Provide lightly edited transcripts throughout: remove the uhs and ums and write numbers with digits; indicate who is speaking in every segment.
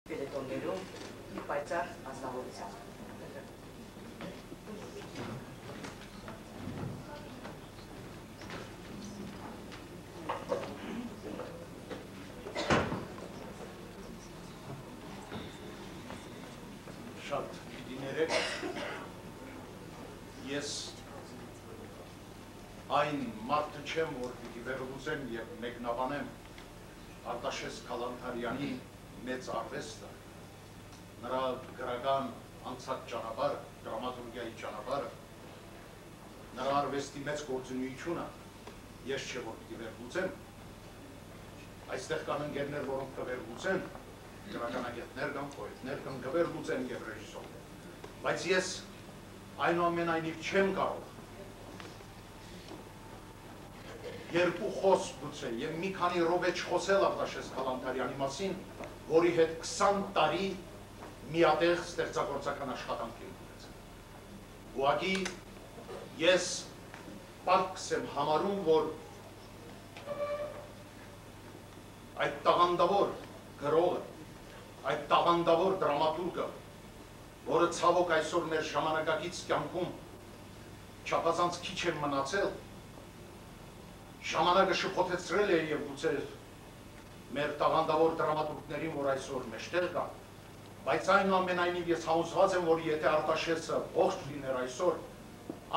Speaker 1: Պելետոններում պայծառ ազնվորությամբ։
Speaker 2: Շատ դիներեք, ես այն մարդը չեմ, որ պիտի վերլուծեմ և մեկնաբանեմ Արտաշես Քալանթարյանի մեծ արվեստը, նրա գրական անցած ճանապարհը, դրամատուրգիայի ճանապարհը, նրա արվեստի մեծ գործունեությունը, ես չէ որ պիտի վերլուծեմ, այստեղ կան ընկերներ, որոնք կվերլուծեն, գրականագետներ կան, պոետներ կան, կվերլուծեն և ռեժիսորներ, բայց ես այնուամենայնիվ չեմ կարող երկու խոսք գուցե և մի քանի րոպե չխոսել Արտաշես Քալանթարյանի մասին, որի հետ 20 տարի միատեղ ստեղծագործական աշխատանք եմ ունեցել։ Ուղղակի ես պարտքս եմ համարում, որ այդ տաղանդավոր գրողը, այդ տաղանդավոր դրամատուրգը, որը ցավոք այսօր մեր ժամանակակից կյանքում չափազանց քիչ է մնացել, ժամանակը շփոթեցրել է և գուցե մեր տաղանդավոր դրամատուրգներին, որ այսօր մեջտեղ կան, բայց այնուամենայնիվ ես համոզված եմ, որ եթե Արտաշեսը ողջ լիներ այսօր,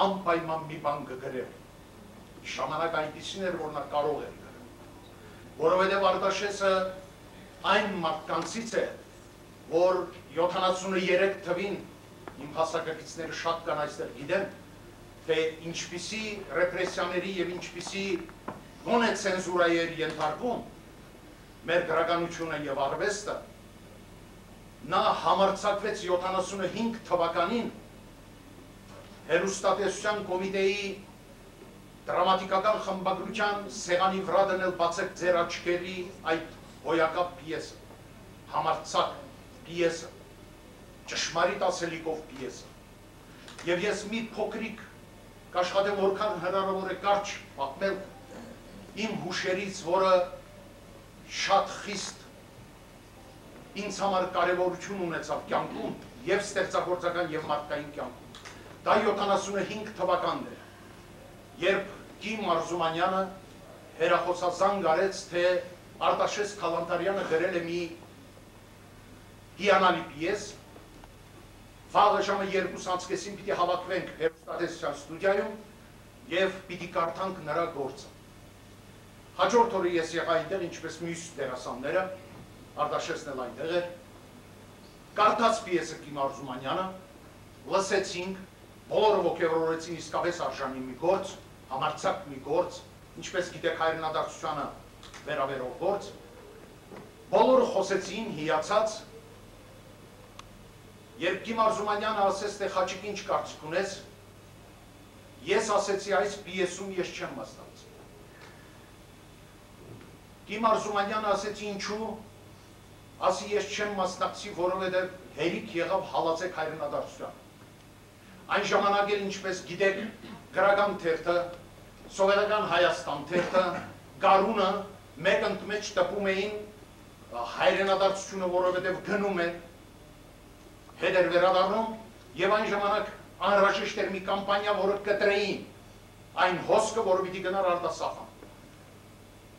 Speaker 2: անպայման մի բան կգրեր, ժամանակ այնպիսին էր, որ նա կարող էր գրել, որովհետև Արտաշեսը այն մարդկանցից է, որ 73 թվին իմ հասակակիցները շատ կան այստեղ գիտեն, թե ինչպիսի ռեպրեսիաների և ինչպիսի գոնե ցենզուրայի էր ենթարկվում մեր գրականությունը և արվեստը, նա համարձակվեց 75 թվականին հեռուստատեսության կոմիտեի դրամատիկական խմբագրության սեղանի վրա դնել բացեք ձեր աչքերի այդ հոյակապ պիեսը, համարձակ պիեսը, ճշմարիտ ասելիքով պիեսը, և ես մի փոքրիկ կաշխատեմ որքան հնարավոր է կարճ պատմել իմ հուշերից, որը շատ խիստ ինձ համար կարևորություն ունեցավ կյանքում և ստեղծագործական և մարդկային կյանքում։ Դա 75 թվականն էր, երբ Կիմ Արզումանյանը հեռախոսազանգ արեց, թե Արտաշես Քալանթարյանը գրել է մի հիանալի պիես, վաղը ժամը 2:30-ին պիտի հավաքվենք հեռուստատեսության ստուդիայում և պիտի կարդանք նրա գործը։ Հաջորդ օրը ես եղա այնտեղ, ինչպես մյուս դերասանները, Արտաշեսն էլ այնտեղ էր, կարդաց պիեսը Կիմ Արզումանյանը, լսեցինք, բոլորը ոգևորեցին իսկապես արժանի մի գործ, համարձակ մի գործ, ինչպես գիտեք հայրենադարձությանը վերաբերող գործ, բոլորը խոսեցին, հիացած, երբ Կիմ Արզումանյանը ասեց, թե Խաչիկ ինչ կարծիք ունես, ես ասեցի այս պիեսում ես չեմ մասնակցել։ Կիմ Արզումանյանը ասեցի ինչու, ասի ես չեմ մասնակցի, որովհետև հերիք եղավ հալածեք հայրենադարձությանը։ Այն ժամանակ էլ ինչպես գիտեք գրական թերթը, Սովետական Հայաստան թերթը, Գարունը մեկ ընդմեջ տպում էին հայրենադարձությունը, որովհետև գնում է, հետ էր վերադառնում և այն ժամանակ անհրաժեշտ էր մի կամպանիա, որը կտրեին այն հոսքը, որը պիտի գնար արտասահման։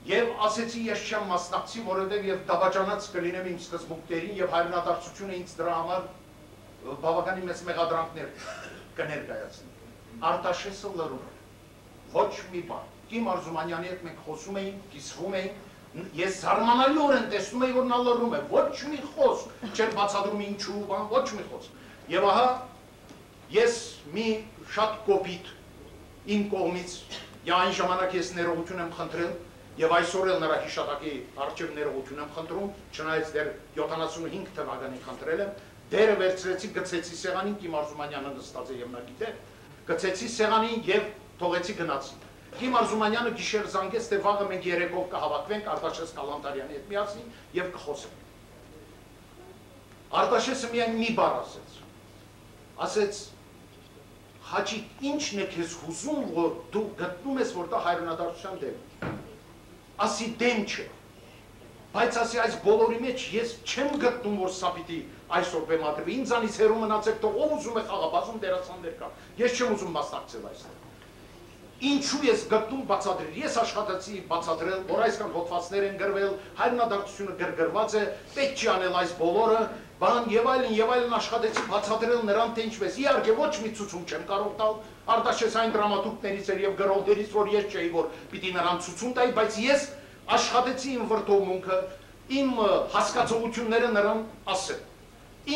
Speaker 2: Եվ ասեցի ես չեմ մասնակցի, որովհետև և դավաճանած կլինեմ իմ սկզբունքներին և հայրենադարձությունը ինձ դրա համար բավականին մեծ մեղադրանքներ կներկայացնի։ Արտաշեսը լռում էր, ոչ մի բան։ Կիմ Արզումանյանի հետ մենք խոսում էինք, կիսվում էինք, ես զարմանալիորեն տեսնում էի, որ նա լռում է, ոչ մի խոսք չէր բացատրում ինչու բան, ոչ մի խոսք։ Եվ ահա ես մի շատ կոպիտ իմ կողմից, այն ժամանակ ես ներողություն եմ խնդրել և այսօր էլ նրա հիշատակի առջև ներողություն եմ խնդրում, չնայած դեռ 75 թվականին խնդրել եմ, դերը վերցրեցի, գցեցի սեղանին, Կիմ Արզումանյանը նստած է և նա գիտե, գցեցի սեղանին և թողեցի գնացի։ Կիմ Արզումանյանը գիշեր զանգեց, թե վաղը մենք երեկով կհավաքվենք Արտաշես Քալանթարյանի հետ միասին և կխոսենք։ Արտաշեսը միայն մի բառ ասեց, Խաչիկ, ինչն է քեզ հուզում, որ դու գտնում ես, որ դա հայրենադարձության դեմ է։ Ասի դեմ չէ, Բայց ասի այս բոլորի մեջ ես չեմ գտնում, որ սա պիտի այսօր բեմադրվի, ինձանից հեռու մնացեք, թող ով ուզում է խաղաբազում դերասաններ կա, ես չեմ ուզում մասնակցել այստեղ։ Ինչու ես գտնում բացատրել, ես աշխատեցի բացատրել, որ այսքան հոդվածներ են գրվել, հայրենադարձությունը գրգռված է, պետք չի անել այս բոլորը, բան եւ այլն աշխատեցի բացատրել նրան թե ինչպես։ Իհարկե ոչ մի ցուցում չեմ կարող տալ, Արտաշեսային դրամատուրգներից էր եւ գրողներից, որ ես չէի, որ պիտի նրան ցուցում տայի, բայց ես աշխատեցի իմ վրդովմունքը, իմ հասկացողությունները նրան ասել։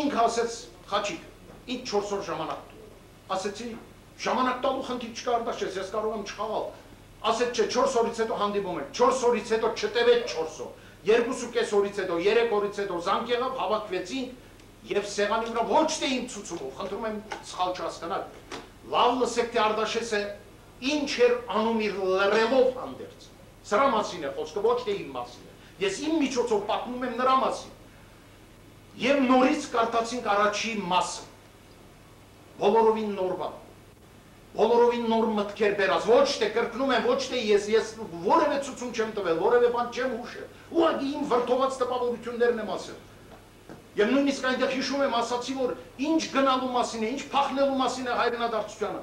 Speaker 2: Ինքը ասեց, Խաչիկ, ինձ 4 օր ժամանակ տու։ Ասեցի, ժամանակ տալու խնդիր չկա Արտաշես, ես կարող եմ չխաղալ։ Ասեց, չէ, 4 օրից հետո հանդիպում ենք, 4 օրից հետո չտևեց 4 օր, 2.5 օրից հետո, 3 օրից հետո զանգ եղավ, հավաքվեցինք եւ սեղանի վրա ոչ թե իմ ցուցումով, խնդրում եմ սխալ չհասկանալ, լավ լսեք, թե Արտաշեսը ինչ էր անում իր լռելով հանդերձ։ Սրա մասին է խոսքը, ոչ թե իմ մասին է։ Ես իմ միջոցով պատմում եմ նրա մասին։ Եվ նորից կարդացինք առաջի մասը։ Բոլորովին նոր բան։ Բոլորովին նոր մտքեր բերած, ոչ թե կրկնում եմ, ոչ թե ես որևէ ցուցում չեմ տվել, որևէ բան չեմ հուշել։ Ուղղակի իմ վրդոված տպավորություններն եմ ասել։ Եվ նույնիսկ այնտեղ հիշում եմ, ասացի, որ ինչ գնալու մասին է, ինչ փախնելու մասին է հայրենադարձությանը։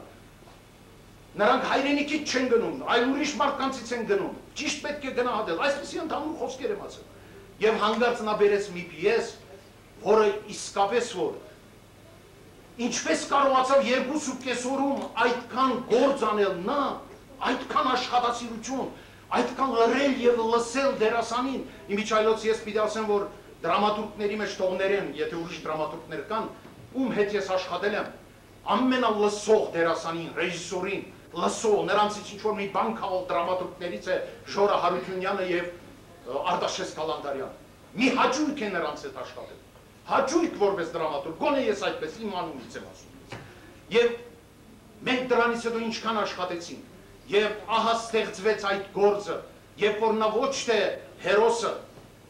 Speaker 2: Նրանք հայրենիքից չեն գնում, այլ ուրիշ մարդկանցից են գնում։ Ճիշտ պետք է գնահատել, այսպեսի ընդհանուր խոսքեր եմ ասել։ Եվ հանկարծ նա բերեց մի պիես, որը իսկապես որ ինչպես կարողացավ 2.5 օրում այդքան գործ անել նա, այդքան աշխատասիրություն, այդքան լռել եւ լսել դերասանին։ Իմիջայլոց ես պիտի ասեմ, որ դրամատուրգների մեջ թողներ են, եթե ուրիշ դրամատուրգներ կան, ում հետ ես աշխատել եմ, ամենալսող դերասանին, ռեժիսորին, լսող, նրանցից ինչ որ մի բան քաղալ դրամատուրգներից է Շորա Հարությունյանը եւ Արտաշես Կալանդարյանը։ Մի հաճույք է նրանց հետ աշխատել։ Հաճույք որպես դրամատուրգ, գոնե ես այդպես իմ անունից եմ ասում։ Եվ մենք դրանից հետո ինչքան աշխատեցինք, եւ ահա ստեղծվեց այդ գործը, երբ որ նա ոչ թե հերոսը,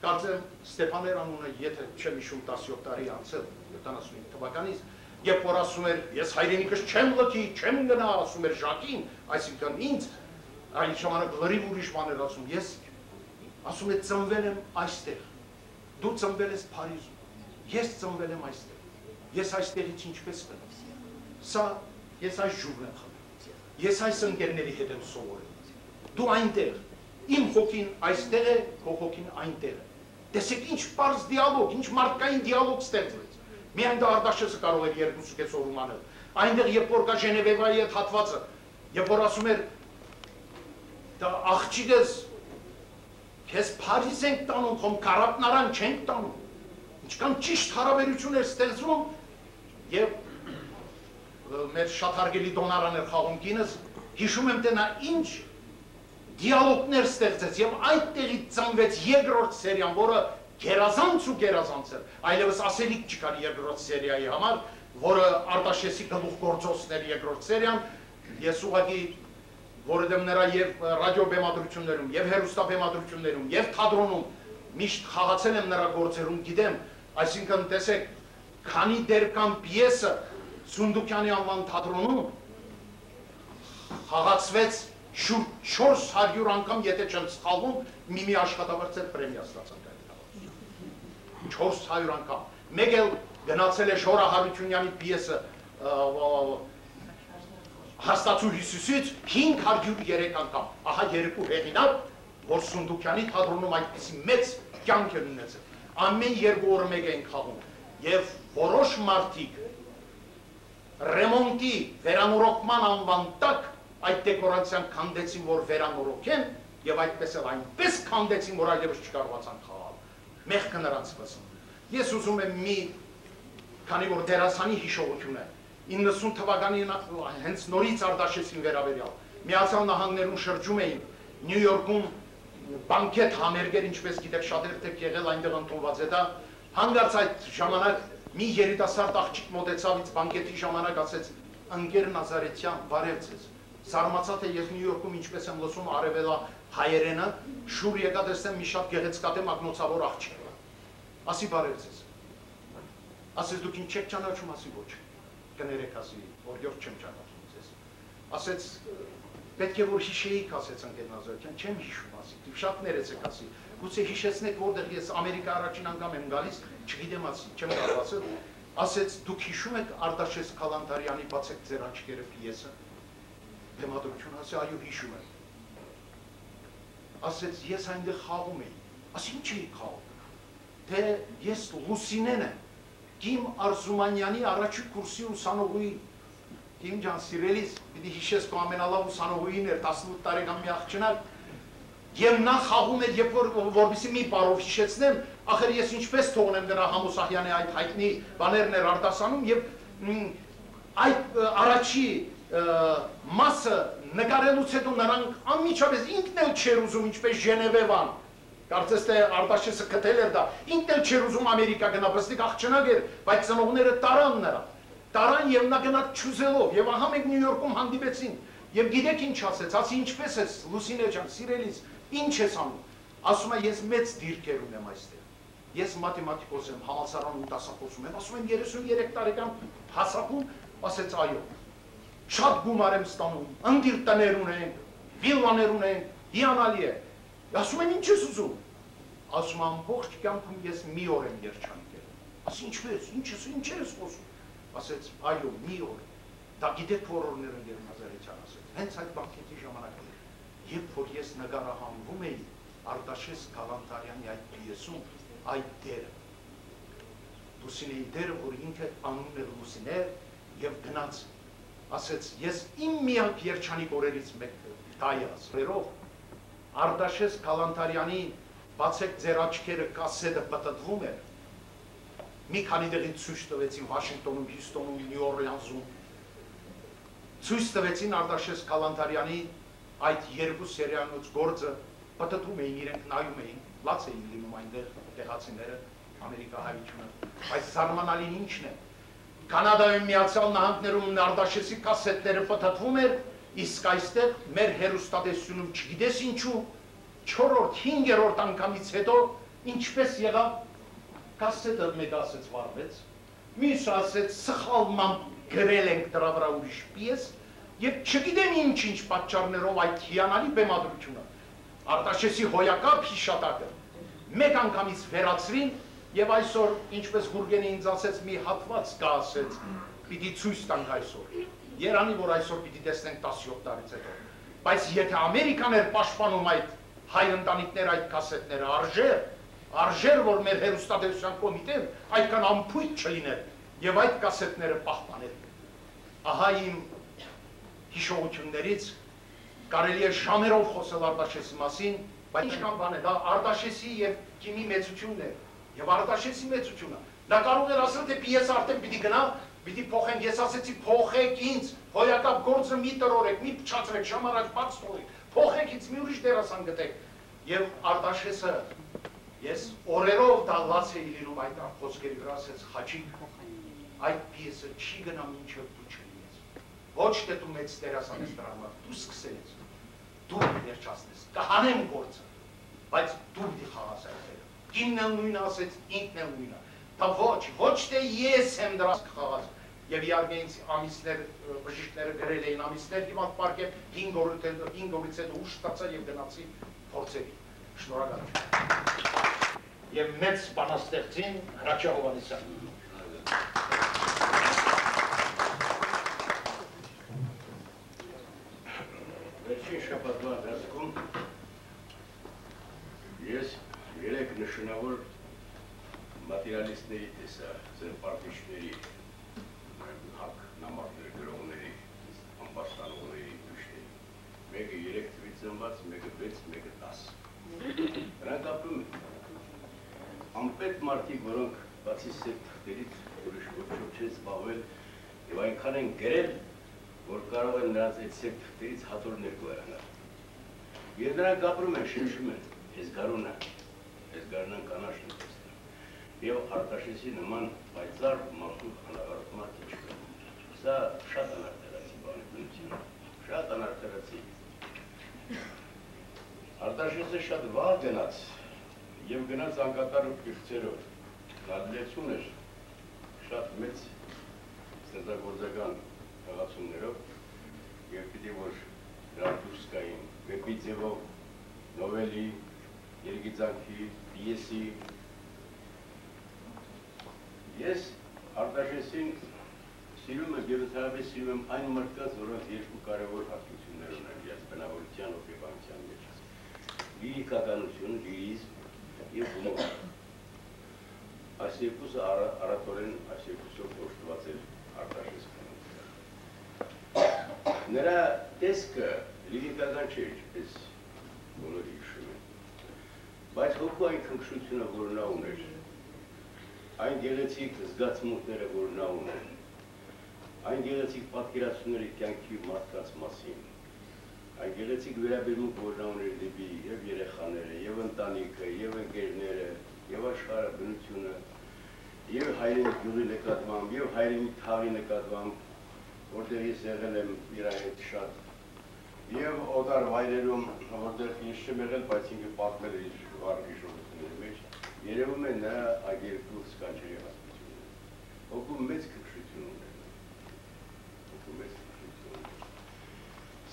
Speaker 2: կարծեմ Ստեփաներ անունը, եթե չեմ հիշում 17 տարի անցել, 75 թվականից, երբ որ ասում էր, ես հայրենիքս չեմ լքի, չեմ գնա, ասում էր Ժակին, այսինքն ինձ, այն ժամանակ լրիվ ուրիշ բաներ ասում, ես ասում եմ ծնվել եմ այստեղ, դու ծնվել ես Փարիզում, ես ծնվել եմ այստեղ, ես այստեղից ինչպես գնամ, սա ես այս ջուրն եմ խմել, ես այս ընկերների հետ եմ սովորել, դու այնտեղ, իմ հոգին այստեղ է, քո հոգին այնտեղ է, տեսեք ինչ պարզ դիալոգ, ինչ մարդկային դիալոգ ստեղծվեց, միայն դա Արտաշեսը կարող էր 2.5 օրում անել, այնտեղ երբ որ կա Ժենևեվայի այդ հատվածը, երբ որ ասում էր, դա աղջիկս, քեզ Փարիզ ենք տանում, խոմ Կարապնարան չենք տանում, ինչքան ճիշտ հարաբերություն էր ստեղծվում եւ մեր շատ հարգելի Դոնարան էր խաղում կինս, հիշում եմ թե նա ինչ դիալոգներ ստեղծեց եւ այդտեղից ծնվեց երկրորդ սերիան, որը գերազանց ու գերազանց էր, այլևս ասելիք չկար երկրորդ սերիայի համար, որը Արտաշեսի գլուխգործոցն էր երկրորդ սերիան, ես ուղղակի որովհետեւ նրա եւ ռադիոբեմադրություններում եւ հեռուստաբեմադրություններում եւ թատրոնում միշտ խաղացել եմ նրա գործերում, գիտեմ, այսինքն տեսեք, քանի դեր կամ պիեսը Սունդուկյանի անվան թատրոնում խաղացվեց շուրջ 400 անգամ, եթե չեմ սխալվում, մի աշխատավարձ էր պրեմիա ստացան այդ 400 անգամ։ Մեկ էլ գնացել է Շորա Հարությունյանի պիեսը Հաստացու Հիսուսից 503 անգամ, ահա երկու հեղինակ, որ Սունդուկյանի թատրոնում այդպիսի մեծ կյանք են ունեցել, ամեն 2 օրը մեկ են խաղում, եւ որոշ մարդիկ ռեմոնտի վերանորոգման անվան տակ այդ դեկորացիան քանդեցին, որ վերանորոգեն, եւ այդպես էլ այնպես քանդեցին, որ այլևս չկարողացան խաղալ, մեղքը նրանց վրա։ Ես ուզում եմ մի, քանի որ դերասանի հիշողություն է, 90 թվականին հենց նորից Արտաշեսին վերաբերյալ, Միացյալ Նահանգներում շրջում էին, Նյու Յորքում բանկետ համերգեր, ինչպես գիտեք, շատեր դեպք եղել այնտեղ ընդունված է դա, հանգարց այդ ժամանակ մի երիտասարդ աղջիկ մոտեցավ բանկետի ժամանակ ասեց, ընկեր Նազարեթյան, բարև ձեզ, զարմացա թե ես Նյու Յորքում ինչպես եմ լսում արևելա հայերենը, շուր եկա տեսնեմ մի շատ գեղեցկատե մագնոցավոր աղջիկ, ասի բարև ձեզ, ասեց դուք ինչ եք ճանաչում, ասի ոչ, կներեք ասի, որ յոթ չեմ ճանաչում ձեզ, ասեց պետք է որ հիշեիք ասեց ընկեր Նազարյան, չեմ հիշում ասի, շատ ներեցեք ասի, գուցե հիշեցնեք որտեղ ես Ամերիկա առաջին անգամ եմ գալիս, չգիտեմ ասի, չեմ կարող ասել, ասեց դուք հիշում եք Արտաշես Քալանթարյանի բացեք ձեր աչքերը պիեսը, բեմադրություն ասի, այո հիշում եմ, ասեց ես այնտեղ խաղում էի, ասի ինչ էի խաղում, թե ես Լուսինեն եմ, Կիմ Արզումանյանի առաջի կուրսի ուսանողուի, Կիմ ջան սիրելիս, պիտի հիշես քո ամենալավ ուսանողուին էր 18 տարեկան մի աղջնակ, եւ նա խաղում էր, երբ որպեսզի մի բառով հիշեցնեմ, ախր ես ինչպես թողնեմ դրա Համոսահյանի այդ հայտնի բաներն էր արտասանում եւ այդ առաջի մասը նկարելուց հետո նրանք անմիջապես ինքն էլ չէր ուզում ինչպես Ժենևեվան, կարծես թե Արտաշեսը գտել էր դա, ինքն էլ չէր ուզում Ամերիկա գնա, բստիկ աղջնակ էր, բայց ծնողները տարան նրան, տարան եւ նա գնաց չուզելով եւ ահա մենք Նյու Յորքում հանդիպեցին եւ գիտեք ինչ ասեց, ասի ինչպես ես Լուսինե ջան, սիրելիս, ինչ ես անում, ասում է ես մեծ դիրքեր ունեմ այստեղ, ես մաթեմատիկոս եմ, համալսարանում դասախոսում եմ, ասում եմ 33 տարեկան հասակում, ասեց այո, շատ գումար եմ ստանում, ընտիր տներ ունենք, վիլլաներ ունենք, հիանալի է, ասում եմ ինչ ես ուզում, ասում ամբողջ կյանքում ես մի օր եմ երջանիկել, ասի ինչպես, ինչ ես խոսում, ասեց այո մի օր, դա գիտեք որ օրներ ընկեր Նազարեթյան ասեց, հենց այդ բանկետի ժամանակ էր, երբ որ ես նկարահանվում էի Արտաշես Քալանթարյանի այդ պիեսում, այդ դերը, Լուսինեի դերը, որ ինքը անուն էր Լուսինե եւ գնաց, ասեց ես իմ միակ երջանիկ օրերից մեկը դա է ասելով, Արտաշես Քալանթարյանի բացեք ձեր աչքերը կասետը պտտվում էր, մի քանի դեղին ցույց տվեցին Վաշինգտոնում, Հյուսթոնում, Նյու Օրլեանսում, ցույց տվեցին Արտաշես Քալանթարյանի այդ երկու սերիանոց գործը, պտտում էին իրենք նայում էին, լաց էին լինում այնտեղ տեղացիները, Ամերիկահայությունը, բայց զարմանալին ինչն է, Կանադայում Միացյալ Նահանգներում Արտաշեսի կասետները պտտվում էր, իսկ այստեղ մեր հեռուստատեսությունում չգիտես ինչու, 4-րդ, 5-րդ անգամից հետո ինչպես եղավ, կասետը մեկ ասեց վարվեց, մյուս ասեց սխալմամբ գրել ենք դրա վրա ուրիշ պիես եւ չգիտեմ ինչ պատճառներով այդ հիանալի բեմադրությունը Արտաշեսի հոյակապ հիշատակը մեկ անգամից վերացրին եւ այսօր ինչպես Գուրգենը ինձ ասեց մի հատված կա ասեց պիտի ցույց տանք այսօր երանի որ այսօր պիտի տեսնենք 17 տարից հետո բայց եթե Ամերիկան էր պաշտպանում այդ հայ ընտանիքներ այդ կասետները արժեր որ մեր հեռուստատեսության կոմիտեն այդքան ամփույթ չլիներ եւ այդ կասետները պահպանել ահա իմ հիշողություններից կարելի է ժամերով խոսել Արտաշեսի մասին, բայց ինչքան բան է, դա Արտաշեսի եւ Կիմի մեծությունն է, եւ Արտաշեսի մեծությունը։ Նա կարող էր ասել, թե պիեսը արդեն պիտի գնա, պիտի փոխենք, ես ասեցի փոխեք ինձ, հոյակապ գործը մի տրորեք, մի փչացրեք, ժամ առաջ բաց թողեք, փոխեք ինձ, մի ուրիշ դերասան գտեք։ Եվ Արտաշեսը ես օրերով դա լաց էի լինում այդ խոսքերի վրա, ասեց Խաչիկ, այդ պիեսը չի գնա մինչև դու չլինես։ Ոչ թե դու մեծ դերասան ես դրա համար, դու սկսել ես, դու վերջացնես, կհանեմ գործը, բայց դու պիտի խաղաս այդտեղ։ Կինն էլ նույնը ասեց, ինքն էլ նույնը։ Դա ոչ թե ես եմ դրա խաղաս։ Եվ իհարկե ինձ ամիսներ, բժիշկները գրել էին ամիսներ դիվան պարկել 5 օրից հետո ուշ ստացա եւ գնացի փորձերի։ Շնորհակալ։ Եվ մեծ բանաստեղծին Հրաչյա Հովհաննիսյան։
Speaker 3: Վերջին շաբաթվա ընթացքում ես 3 նշանավոր մատերիալիստների տեսա, ձեր պարտիչների, հակ նամակներ գրողների, ամբաստանողների դուշների։ Մեկը 3 թվից ծնված, մեկը 6, մեկը 10։ Նրանք ապրում են անպետ մարդիկ, որոնք բացի սեփ թղթերից ուրիշ ոչինչ չեն զբաղվել եւ այնքան են գրել, որ կարող են նրանց այդ սեփ թղթերից հատորներ գոյանալ։ Եվ նրանք ապրում են, շնչում են, ես գարունան կանաչն են տեսնում։ Եվ Արտաշեսի նման պայծառ մարդու անհարթ մարդ չկա։ Սա շատ անարտարացի բան է բնությունը, շատ անարտարացի։ Արտաշեսը շատ վաղ գնաց եւ գնաց անկատար պիղծերով։ Նադլեցուն էր շատ մեծ ստեղծագործական խաղացումներով եւ պիտի որ դրանք դուրս կինոպի ձևով, նովելի, երգիծանքի, պիեսի։ Ես Արտաշեսին սիրում եմ եւ ընդհանրապես սիրում եմ այն մարդկանց, որոնք երկու կարևոր հատկություններ ունեն իրենց բնավորության հոգեբանության մեջ։ Լիրիկականություն, լիրիզմ եւ հումոր։ Այս երկուսը առատորեն այս երկուսով կոչված է Արտաշեսը։ Նրա տեսքը լիրիկական չէր, ինչպես բոլորը հիշում են, բայց հոգու այն քնքշությունը, որ նա ուներ, այն գեղեցիկ զգացմունքները, որ նա ուներ, այն գեղեցիկ պատկերացումները կյանքի մարդկանց մասին, այն գեղեցիկ վերաբերմունք, որ նա ուներ դեպի եւ երեխաները, եւ ընտանիքը, եւ ընկերները, եւ աշխարհը, բնությունը, եւ հայրենի գյուղի նկատմամբ, եւ հայրենի թաղի նկատմամբ, որտեղ ես եղել եմ իր հետ շատ, եւ օտար վայրերում, որտեղ ես չեմ եղել, բայց ինքը պատմել է իր վառ հիշողությունների մեջ, երևում է նրա այդ երկու սկանչերի հաստատությունը։ Հոգու մեծ քնքշություն ուներ։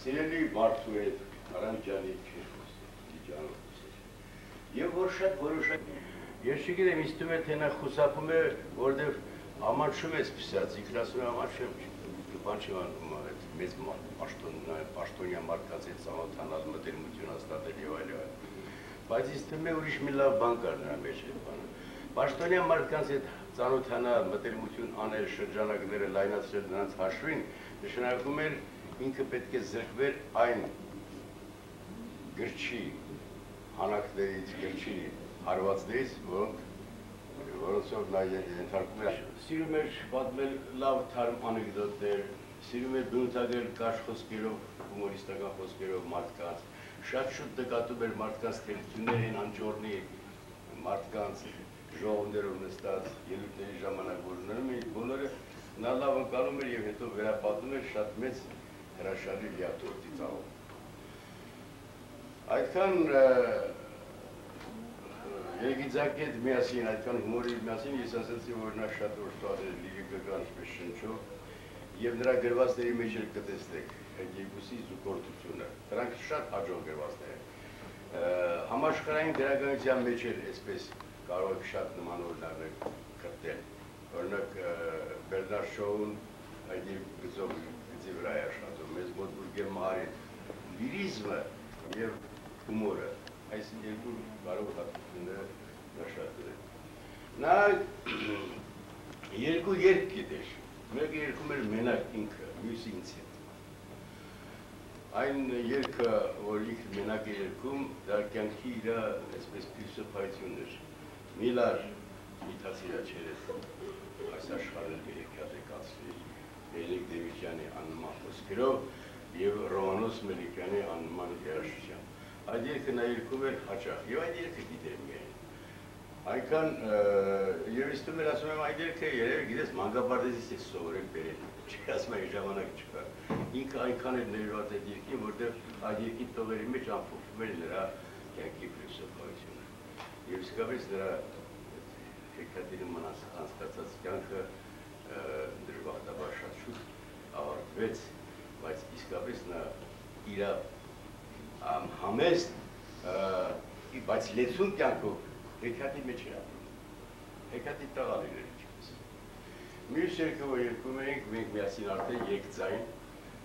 Speaker 3: Սիրելի մարդու հետ Արանջանի չէր խոսել, Լիջանով խոսել։ Եվ որ շատ որոշակ, ես չգիտեմ, ինձ թվում է, թե նա խուսափում է, որտեղ ամանչում ես պսած, ինքն ասում է ամանչեմ, բան չեմ անում այդ մեծ պաշտոնյա մարդկանց հետ ծանոթանալ, մտերմություն հաստատել եւ այլ։ Բայց ինձ թվում է ուրիշ մի լավ բան կար նրա մեջ այդ բանը։ Պաշտոնյա մարդկանց հետ ծանոթանալ, մտերմություն անել, շրջանակները լայնացրել նրանց հաշվին, նշանակում էր ինքը պետք է զրկվեր այն գրչի հանակներից, գրչի հարվածներից, որոնցով նա ենթարկում էր։ Սիրում էր պատմել լավ թարմ անեկդոտներ, սիրում էր բնութագրել կարճ խոսքերով, հումորիստական խոսքերով մարդկանց, շատ շուտ նկատում էր մարդկանց թերություններին անճոռնի մարդկանց ժողովներով նստած ելույթների ժամանակ, որ ունենում էին, բոլորը նա լավ ընկալում էր եւ հետո վերապատում էր շատ մեծ հրաշալի լիաթոռի ծավալով։ Այդքան երգիծանքի հետ միասին, այդքան հումորի միասին ես ասացի, որ նա շատ ուրիշ է լիրիկական ինչպես շնչով եւ նրա գրվածների մեջ էլ կտեսնեք այդ երկուսի զուգորդությունը։ Դրանք շատ հաջող գրվածներ են։ Համաշխարհային գրականության մեջ էլ այսպես կարող եք շատ նման օրինակներ գտնել։ Օրինակ Բերնար Շոուն այդ գծով գծի վրա է աշխատում, մեզ մոտ Բուրգեր Մահարին լիրիզմը եւ հումորը, այս երկու կարող հատկությունները նա շատ դրել։ Նա երկու երգ գիտեր, մեկը երգում էր մենակ ինքը, մյուսը ինձ հետ։ Այն երգը, որ ինքը մենակ է երգում, դա կյանքի իր այսպես փիլիսոփայությունն էր։ Միլար Միթասիրա չերես այս աշխարհը երեքյատեկացրի Էլիկ Դևիճյանի աննման խոսքերով եւ Ռոմանոս Մելիքյանի աննման երաժշտությամբ։ Այդ երգը նա երգում էր հաճախ եւ այդ երգը գիտեմ միայն։ Այնքան եւ ես թվում էր ասում եմ այդ երգը երևի գիտես մանկապարտեզից է սովորել բերել։ Չի ասում այն ժամանակ չկա։ Ինքը այնքան էր ներված այդ երգին, որտեղ այդ երգի տողերի մեջ ամփոփվում էր նրա կյանքի փիլիսոփայությունը։ Եվ իսկապես նրա Հեքատերի անցկացած կյանքը դժբախտաբար շատ շուտ ավարտվեց, բայց իսկապես նա իր համեստ, բայց լեցուն կյանքով Հեքատի մեջ էր ապրում։ Հեքատի տղալին էր ինչպես։ Մյուս երգը, որ երգում էինք, մենք միասին արդեն երկձայն,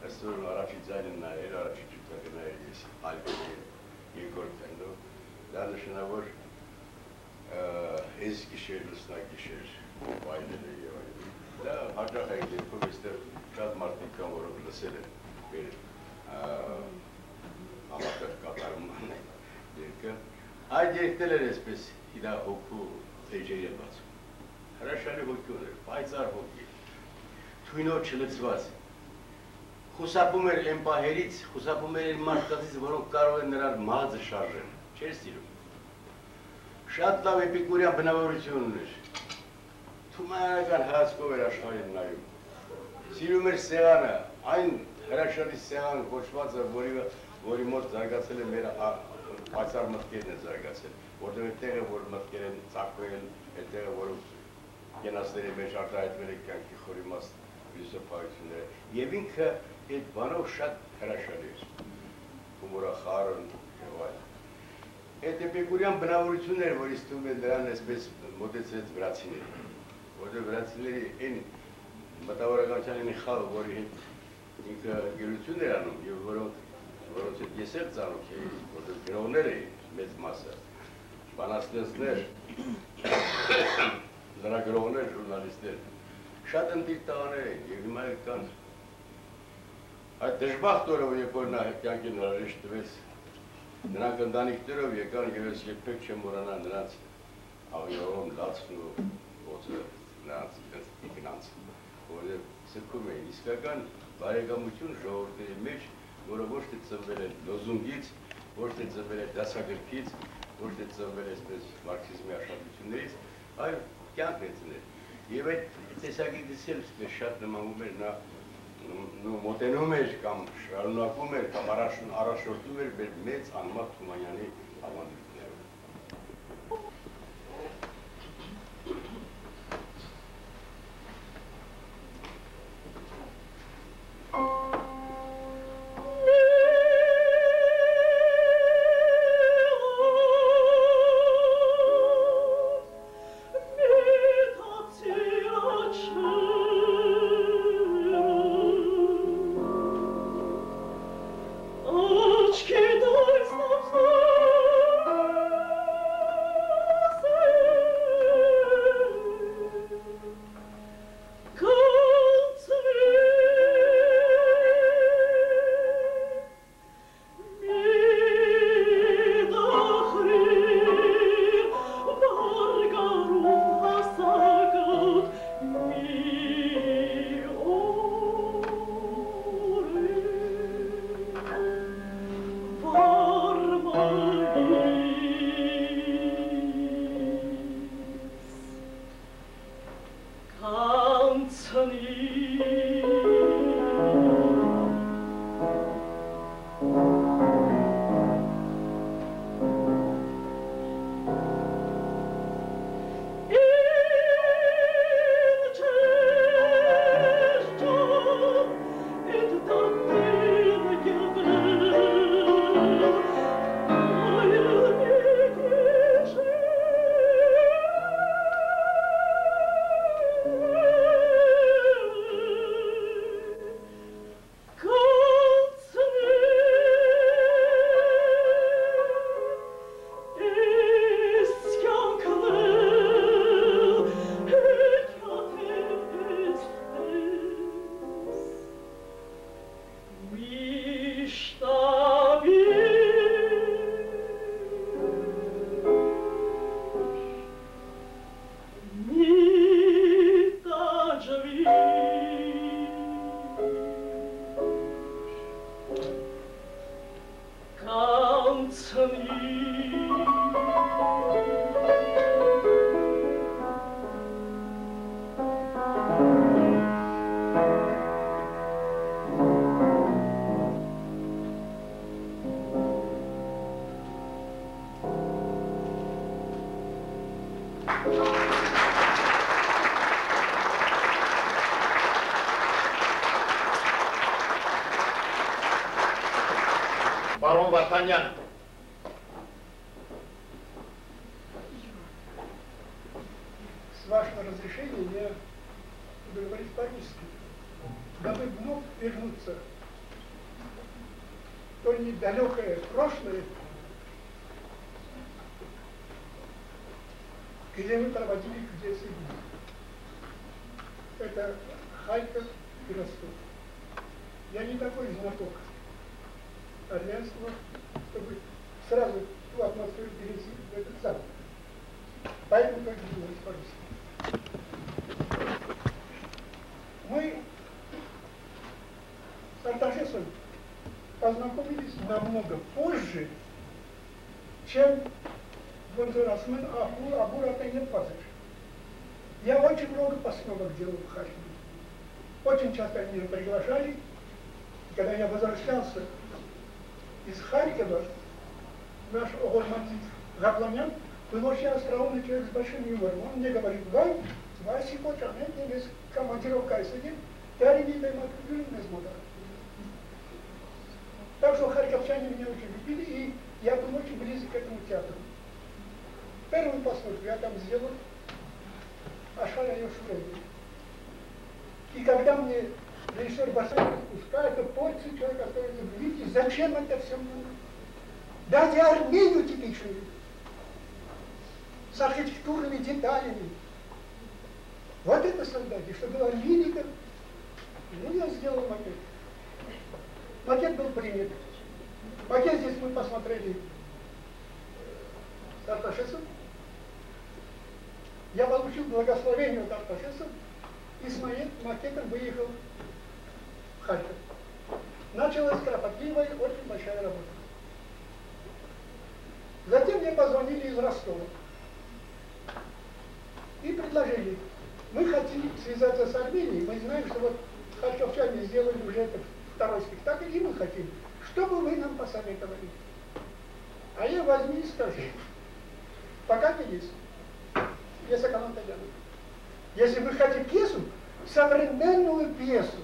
Speaker 3: ըստ որ առաջի ձայնը նա էր, առաջի ջութակը նա էր, ես ալպերի երկրորդ ձայնով, դա նշանավոր ես գիշեր, լուսնակ գիշեր, վայրել է եւ այլն։ Դա հաճախ է երգում, այստեղ շատ մարդիկ կան, որոնք լսել են մեր համատեղ կատարման երգը։ Այդ երգել էր այսպես իր հոգու էջերի է բացում։ Հրաշալի հոգի ուներ, պայծառ հոգի, թույնով չլցված։ Խուսափում էր այն պահերից, խուսափում էր այն մարդկանցից, որոնք կարող են նրան մազը շարժել, չէր սիրում։ Շատ լավ էպիկուրյան բնավորություն ուներ։ Թումանական հայացքով էր աշխարհին նայում։ Սիրում էր սեղանը, այն հրաշալի սեղան կոչվածը, որի մոտ զարգացել է մեր պայծառ մտքերն է զարգացել, որտեղ այդտեղը որ մտքեր են ծակվել, այդտեղը որ կենացների մեջ արտահայտվել է կյանքի խորիմաստ փիլիսոփայությունները, եւ ինքը այդ բանով շատ հրաշալի էր։ հումորախառն եւ այլն։ Այդ էպիկուրյան բնավորությունները, որ ինձ թվում է դրան այսպես մոտեցրեց վրացիները, որտեղ վրացիների այն մտավորականության մի խաղը, որի հետ ինքը գերություն էր անում եւ որոնց հետ ես էլ ծանոթ էի, որտեղ գրողներ էին մեծ մասը, բանաստեղծներ, լրագրողներ, ժուրնալիստներ, շատ ընտիր տղաներ էին եւ հիմա էլ կան։ Այդ դժբախտ օրը, երբ որ նա կյանքին հրաժեշտ տվեց, նրանք ընտանիքներով եկան եւ ես երբեք չեմ մոռանա նրանց աղյուրում լացն ու ոցը նրանց ինքնանց, որովհետեւ սրբում էին իսկական բարեկամություն ժողովրդի մեջ, որը ոչ թե ծնվել է լոզունգից, ոչ թե ծնվել է դասագրքից, ոչ թե ծնվել է այսպես մարքսիզմի աշխատություններից, այլ կյանքն է ծնել։ Եվ այդ տեսակետից էլ շատ նմանում էր նա մոտենում էր կամ շարունակում էր կամ առաջնորդում էր մեր մեծ անմար Թումանյանի ավանդույթներով։
Speaker 2: Барон Вартаньян.
Speaker 4: С вашего разрешения я буду говорить по-русски, дабы вновь вернуться в то недалекое прошлое, где мы проводили чудесные дни. Это Харьков и Ростов. Я не такой знаток армянского, чтобы сразу ту атмосферу перейти в этот зал. Поэтому как бы говорить по-русски. Мы с Арташесом познакомились намного позже, чем Гонзарасмен Абур Атайнет Пазыш. Я очень много постановок делал в Харькове. Очень часто они меня приглашали. И когда я возвращался из Харькова, наш Огурмантин Гапланян был очень остроумный человек с большим юмором. Он мне говорит: Вася Кочан, это есть командировка сидит, я не даю матюрин без мода. Так что харьковчане меня очень любили, и я был очень близок к этому театру. Первую посмотрку я там сделал Ашара Йошурейна. И когда мне режиссер Басаев пускает, то порции человек остается, видите, зачем это все нужно? Дайте Армению типичную, с архитектурными деталями. Вот это создайте, что была лирика. Ну, я сделал макет. Макет был принят. Макет здесь мы посмотрели с Арташесом. Я получил благословение от Арташеса и с макетом выехал в Харьков. Началась кропотливая, очень большая работа. Затем мне позвонили из Ростова и предложили: мы хотим связаться с Арменией, мы знаем, что вот харьковчане сделали уже этот второй спектакль, и мы хотим, что бы вы нам посоветовали? А я возьми и скажи, пока не есть. Пьеса Калантаяна. Если вы хотите пьесу, современную пьесу,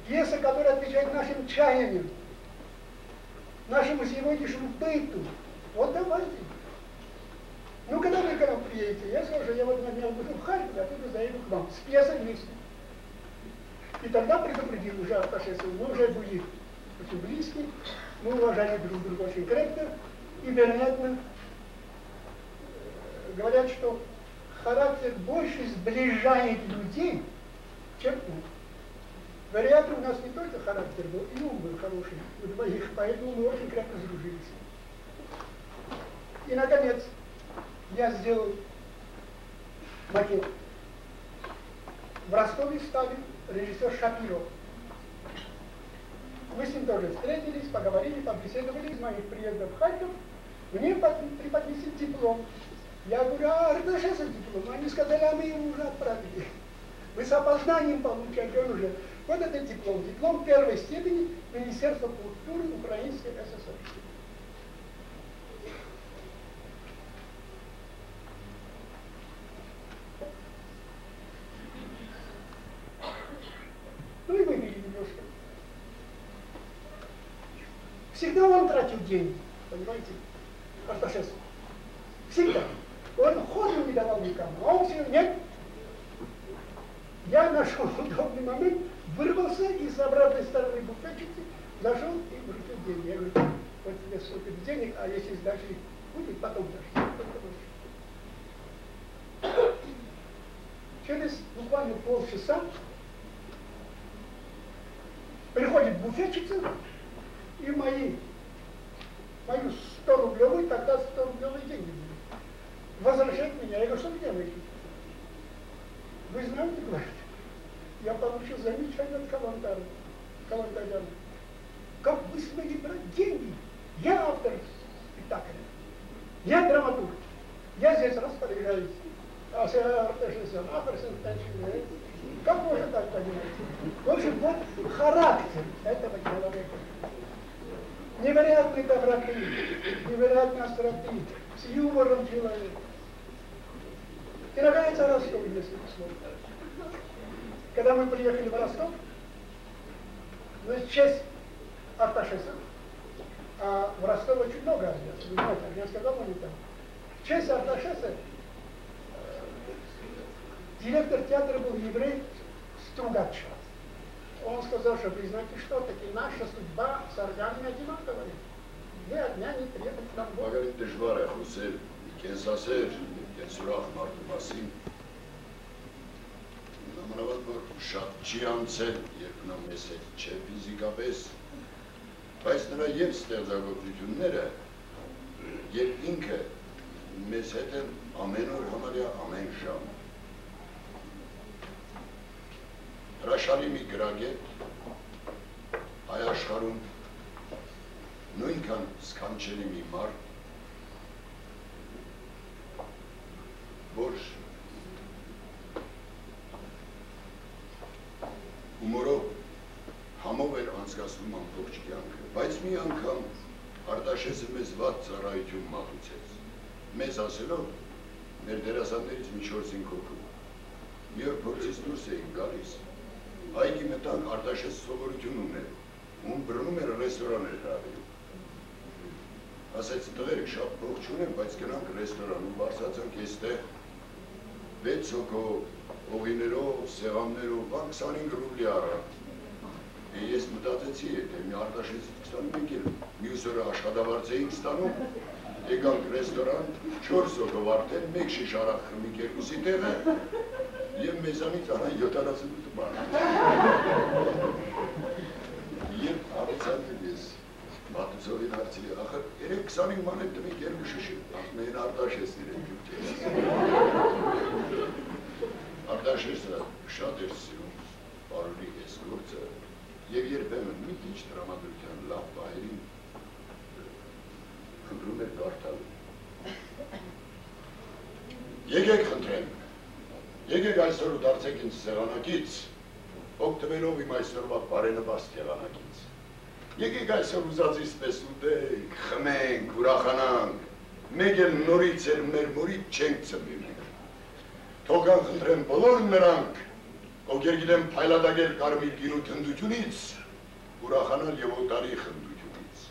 Speaker 4: пьеса, которая отвечает нашим чаяниям, нашему сегодняшнему быту, вот давайте. Ну, когда вы к нам приедете, я скажу, я вот на днях буду в Харькове, а тут заеду к вам с пьесой вместе. И тогда предупредил уже Арташесова, мы уже были очень близки, мы уважали друг друга очень крепко, и, вероятно, говорят, что характер больше сближает людей, чем ум. Вероятно, у нас не только характер был, и ум был хороший у двоих, поэтому мы очень крепко сдружились. И, наконец, я сделал макет. В Ростове ставил режиссер Шапиров. Мы с ним тоже встретились, поговорили, побеседовали. Из моих приездов в Харьков мне преподнесли диплом. Я говорю, а Арташесов диплом? Они сказали, а мы его уже отправили. Вы с опозданием получаете, он уже. Вот этот диплом. Диплом первой степени Министерства культуры Украинской ССР. Ну и выпили немножко. Всегда он тратил деньги, понимаете, Арташесов. Всегда. Он ходу не давал никому, а он все, нет. Я нашел удобный момент, вырвался и с обратной стороны буфетчицы зашел и вручил деньги. Я говорю, вот тебе столько денег, а если дальше будет, потом дашь. Через буквально полчаса приходит буфетчица и мою 100-рублевую, тогда 100-рублевые деньги были. Возвращает меня. Я говорю, что вы делаете? Вы знаете, говорит, я получил замечание от Калантаяна. Как вы смогли брать деньги? Я автор спектакля. Я драматург. Я здесь распоряжаюсь. А как можно так понимать? В общем, вот характер этого человека. Невероятной доброты, невероятной остроты, с юмором человека. И, наконец, о Ростове несколько слов. Когда мы приехали в Ростов, в честь Арташеса, а в Ростове очень много армянцев, вы знаете, армянская дома там. В честь Арташеса директор театра был еврей Стругач. Он сказал, что вы знаете что, таки наша судьба с армянами одинаковая. Мы армяне требуют нам Бога.
Speaker 5: Მაგალითად դժվար է խոսել կենսասեր, կենսուրախ մարդու մասին։ Նամանավանդ որ շատ չի անցել, երբ նա մեզ հետ չէ ֆիզիկապես, բայց նրա եւ ստեղծագործությունները, երբ ինքը մեզ հետ է ամեն օր համարյա ամեն ժամ։ Հրաշալի մի գրագետ հայ աշխարհում նույնքան սքանչելի մի մարդ, որ հումորով համով էր անցկացնում ամբողջ կյանքը, բայց մի անգամ Արտաշեսը մեզ վատ ծառայություն մատուցեց, մեզ ասելով մեր դերասաններից մի 4-5 հոգու, մի օր փորձից դուրս էինք գալիս, այգի մտանք Արտաշես սովորություն ուներ, ում բռնում էր ռեստորան էր հրավիրում։ Ասեց տղերք շատ փող չունեմ, բայց գնանք ռեստորան ու բարձրացանք էստեղ 6 հոգով, օղիներով, սեղաններով, բան 25 ռուբլի առա։ Ես մտածեցի, եթե մի Արտաշեսից ստանում ենք էլ մյուս օրը աշխատավարձ էինք ստանում, եկանք ռեստորան 4 հոգով արդեն, 1 շիշ արախ խմիկ 2-ի տեղը և մեզանից առա 78 բան։ Երբ ավեցանել ես Մատուցովին հարցրի, ախր 25 ման է տնիկ 2 շիշի, ասմեին Արտաշեսն իրեն գյուղտել։ Արտաշեսը շատ էր սիրում պարունի ես գործը և երբեմն մի քիչ տրամադրության լավ պահերին խնդրում էր կարդալու։ Եկեք խնդրեմ, եկեք այսօր ու դարձեք ինձ սեղանակից, օգտվելով իմ այսօրվա բարենպաստ եղանակից։ Եկեք այսօր ուզածից պես ուտենք, խմենք, ուրախանանք, մեկ էլ նորից էլ մեր մորից չենք ծնվի մենք։ Թողան խնդրեմ բոլոր նրանք, ովքեր գիտեմ փայլատակել կարմիր գինու թնդությունից, ուրախանալ և օտարի խնդությունից,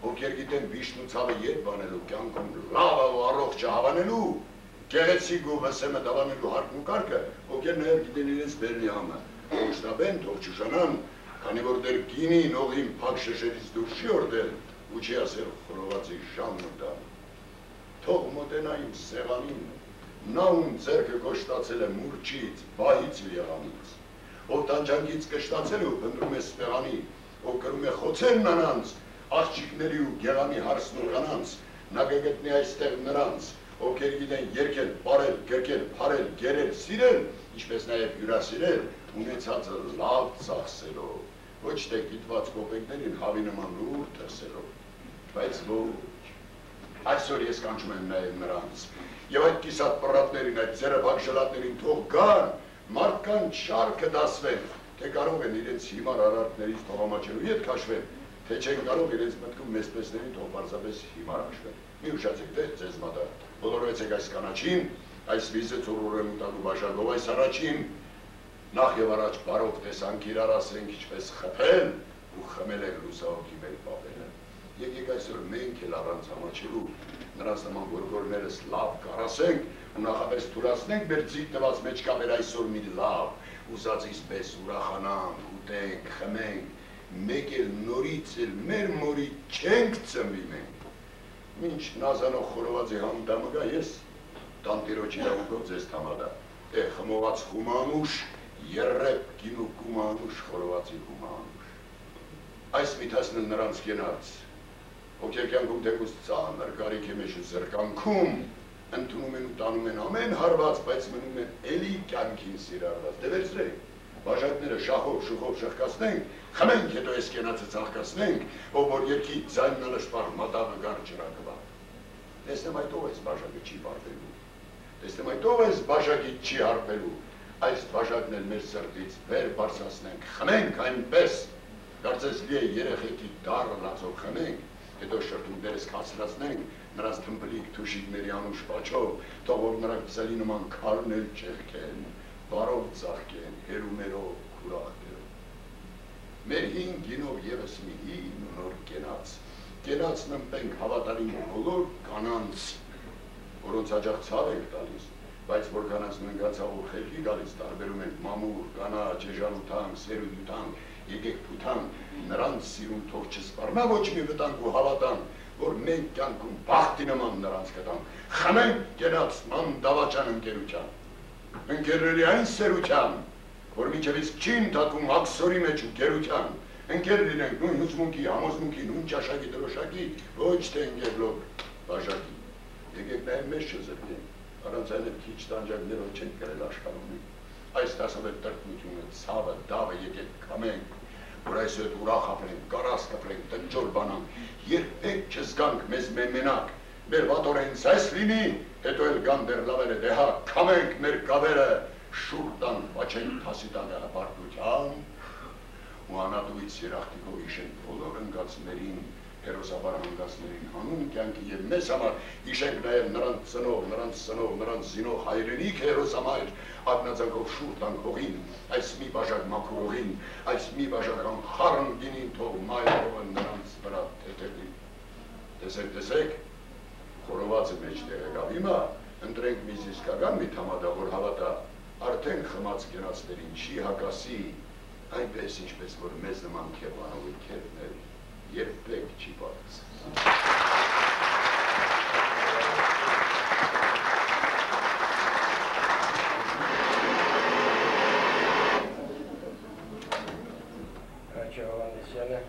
Speaker 5: ովքեր գիտեմ վիշն ու ցավը ետ բանելու, կյանքում լավը ու առողջը հավանելու, գեղեցիկ ու վսեմը դավանելու հարկն ու կարգը, ովքեր նաև գիտեն իրենց բերնի համը, օշտաբեն թող չուշանան, քանի որ դեր գինին օղին փակ շշերից դուրս չի օրդել ու չի ասել խորովածի ժամն ու տան։ Թող մոտենա իմ սեղանին, նա ում ձեռքը կոշտացել է մուրճից, բահից ու եղանից, ով տանջանքից կշտացել ու փնտրում է սեղանի, ով կրում է խոցել նրանց, աղջիկների ու գեղանի հարսն ու կանանց, նա կգտնի այստեղ նրանց, ովքեր գիտեն երգել, պարել, գրկել, փարել, գերել, սիրել, ինչպես նաև հյուրասիրել, ունեցածը լավ ծախսելով, ոչ թե գիտված կոպեկներին հավի նման լուր թռսելով, բայց ոչ, այսօր ես կանչում եմ նաև նրանց, և այդ կիսատ պռատներին, այդ ձերևակ ժլատներին թող գան, մարդկանց շարքը դասվեն, թե կարող են իրենց հիմար արարքներից թողամաչելու ետ քաշվեն, թե չեն կարող իրենց մտքում մեզպեսներին թող պարզապես հիմար հաշվեն։ Մի ուշացեք դե ձեզ մատը, բոլորվեցեք այս կանաչին, այս վիզը ծուրուրեն ուտալու բաշակով այս առաջին, նախ և առաջ բարով տեսանք իրար ասենք ինչպես խփել ու խմել են լուսահոգի մեր պապերը։ Եկեք այսօր մենք էլ առանց համաչելու նրանց նման գորգորներս լավ կարասենք ու նախապես թուրացնենք մեր ձիգ տված մեջ կապեր այսօր մի լավ, ուզածից պես ուրախանանք, ուտենք, խմենք, մեկ էլ նորից էլ մեր մորից չենք ծնվի մենք։ Մինչ նազանող խորովածի համդամը գա ես տանտիրոջ իրավունքով ձեզ թամադա, խմողած խումանուշ, երրեպ գինու կումանուշ, խորովածի կումանուշ։ Այս միթասն են նրանց կենած, ովքեր կյանքում թեկուզ ծանր կարիք է մեջ ու զրկանքում, ընդունում են ու տանում են ամեն հարված, բայց մնում են էլի կյանքին սիրարված, դե վերցրեք, բաժակները շախով, շուխով շղկացնենք, խմենք հետո ես կենացը ծաղկացնենք, ով որ երկի ձայնն ալշպար մատավը գար ջրակվա։ Տեսնեմ այդ ով այս բաժակը չի բարբելու, տեսնեմ այդ ով այս բաժակից չի հարբելու, այս բաժակն էլ մեր սրտից վեր բարձրացնենք, խմենք այնպես, կարծես լի է երեխեքի դառը լացով խմենք, հետո շրթունքներս քացրացնենք, նրանց թմբլիկ թուշիկների անուշ պաչով, թող որ նրանք ծելի նման քարն էլ չեղքեն, բարով ծաղկեն, հերումերով, քուրախներով։ Մեր հին գինով ևս մի հին ու նոր կենաց նմպենք հավատարիմ բոլոր կանանց, որոնց հաճախ ցավ ենք տալիս, բայց որ կանանց ննգացավոր խելքի գալիս տարբերում ենք մամուր, կանաչ, էժանութանք, սերուդութանք, եկեք փութանք, նրանց սիրուն թող չսպառնա ոչ մի վտանգ ու հավատանք, որ մենք կյանքում բախտի նման նրանց կտանք, խմենք կենաց ման դավաճան ընկերության, ընկերների այն սերության, որ մինչև իսկ չի ընդհատվում աքսորի մեջ ու գերության, ընկեր լինենք նույն հուզմունքի, համոզմունքի, նույն ճաշակի դրոշակի, ոչ թե ընկերլով բաժակի, եկեք նաև մեզ չզրկենք, առանց այն էլ քիչ տանջակներով չենք կրել աշխարհում, այս տասավետ տրտմությունը, ցավը, դավը եկեք կամենք, որ այսօր ուրախ ապրենք, կարաս կպրենք, տնջոր բանանք, երբեք չզգանք մեզ մենակ, մեր վատորենից այս լինի, հետո էլ գան դեր լավերը, դե հա, կամենք մեր կավերը, շուր տան, պաչենք թասիտանը հպարտության, ու անատուից երախտիկով իշենք բոլոր ընկացներին, հերոսաբար հանգածներին հանուն կյանքի եւ մեզ համար հիշենք նաեւ նրանց ծնող, նրանց զինող հայրենիք հերոսամայր ակնածանքով շուր տանք հողին, այս մի բաժակ մաքուր այս մի բաժական խառն գինին թող մայրովը նրանց վրա թեթևի։ Տեսեք, խորովածը մեջտեղ եկավ հիմա, ընտրենք մի զիսկական մի թամադա, որ հավատա, արդեն խմած կենացներին չի հակասի, այնպես ինչպես որ մեզ նման քեվանովի քերներ երբեք չի պատս։
Speaker 6: Հրաչի Հովհաննեսյանը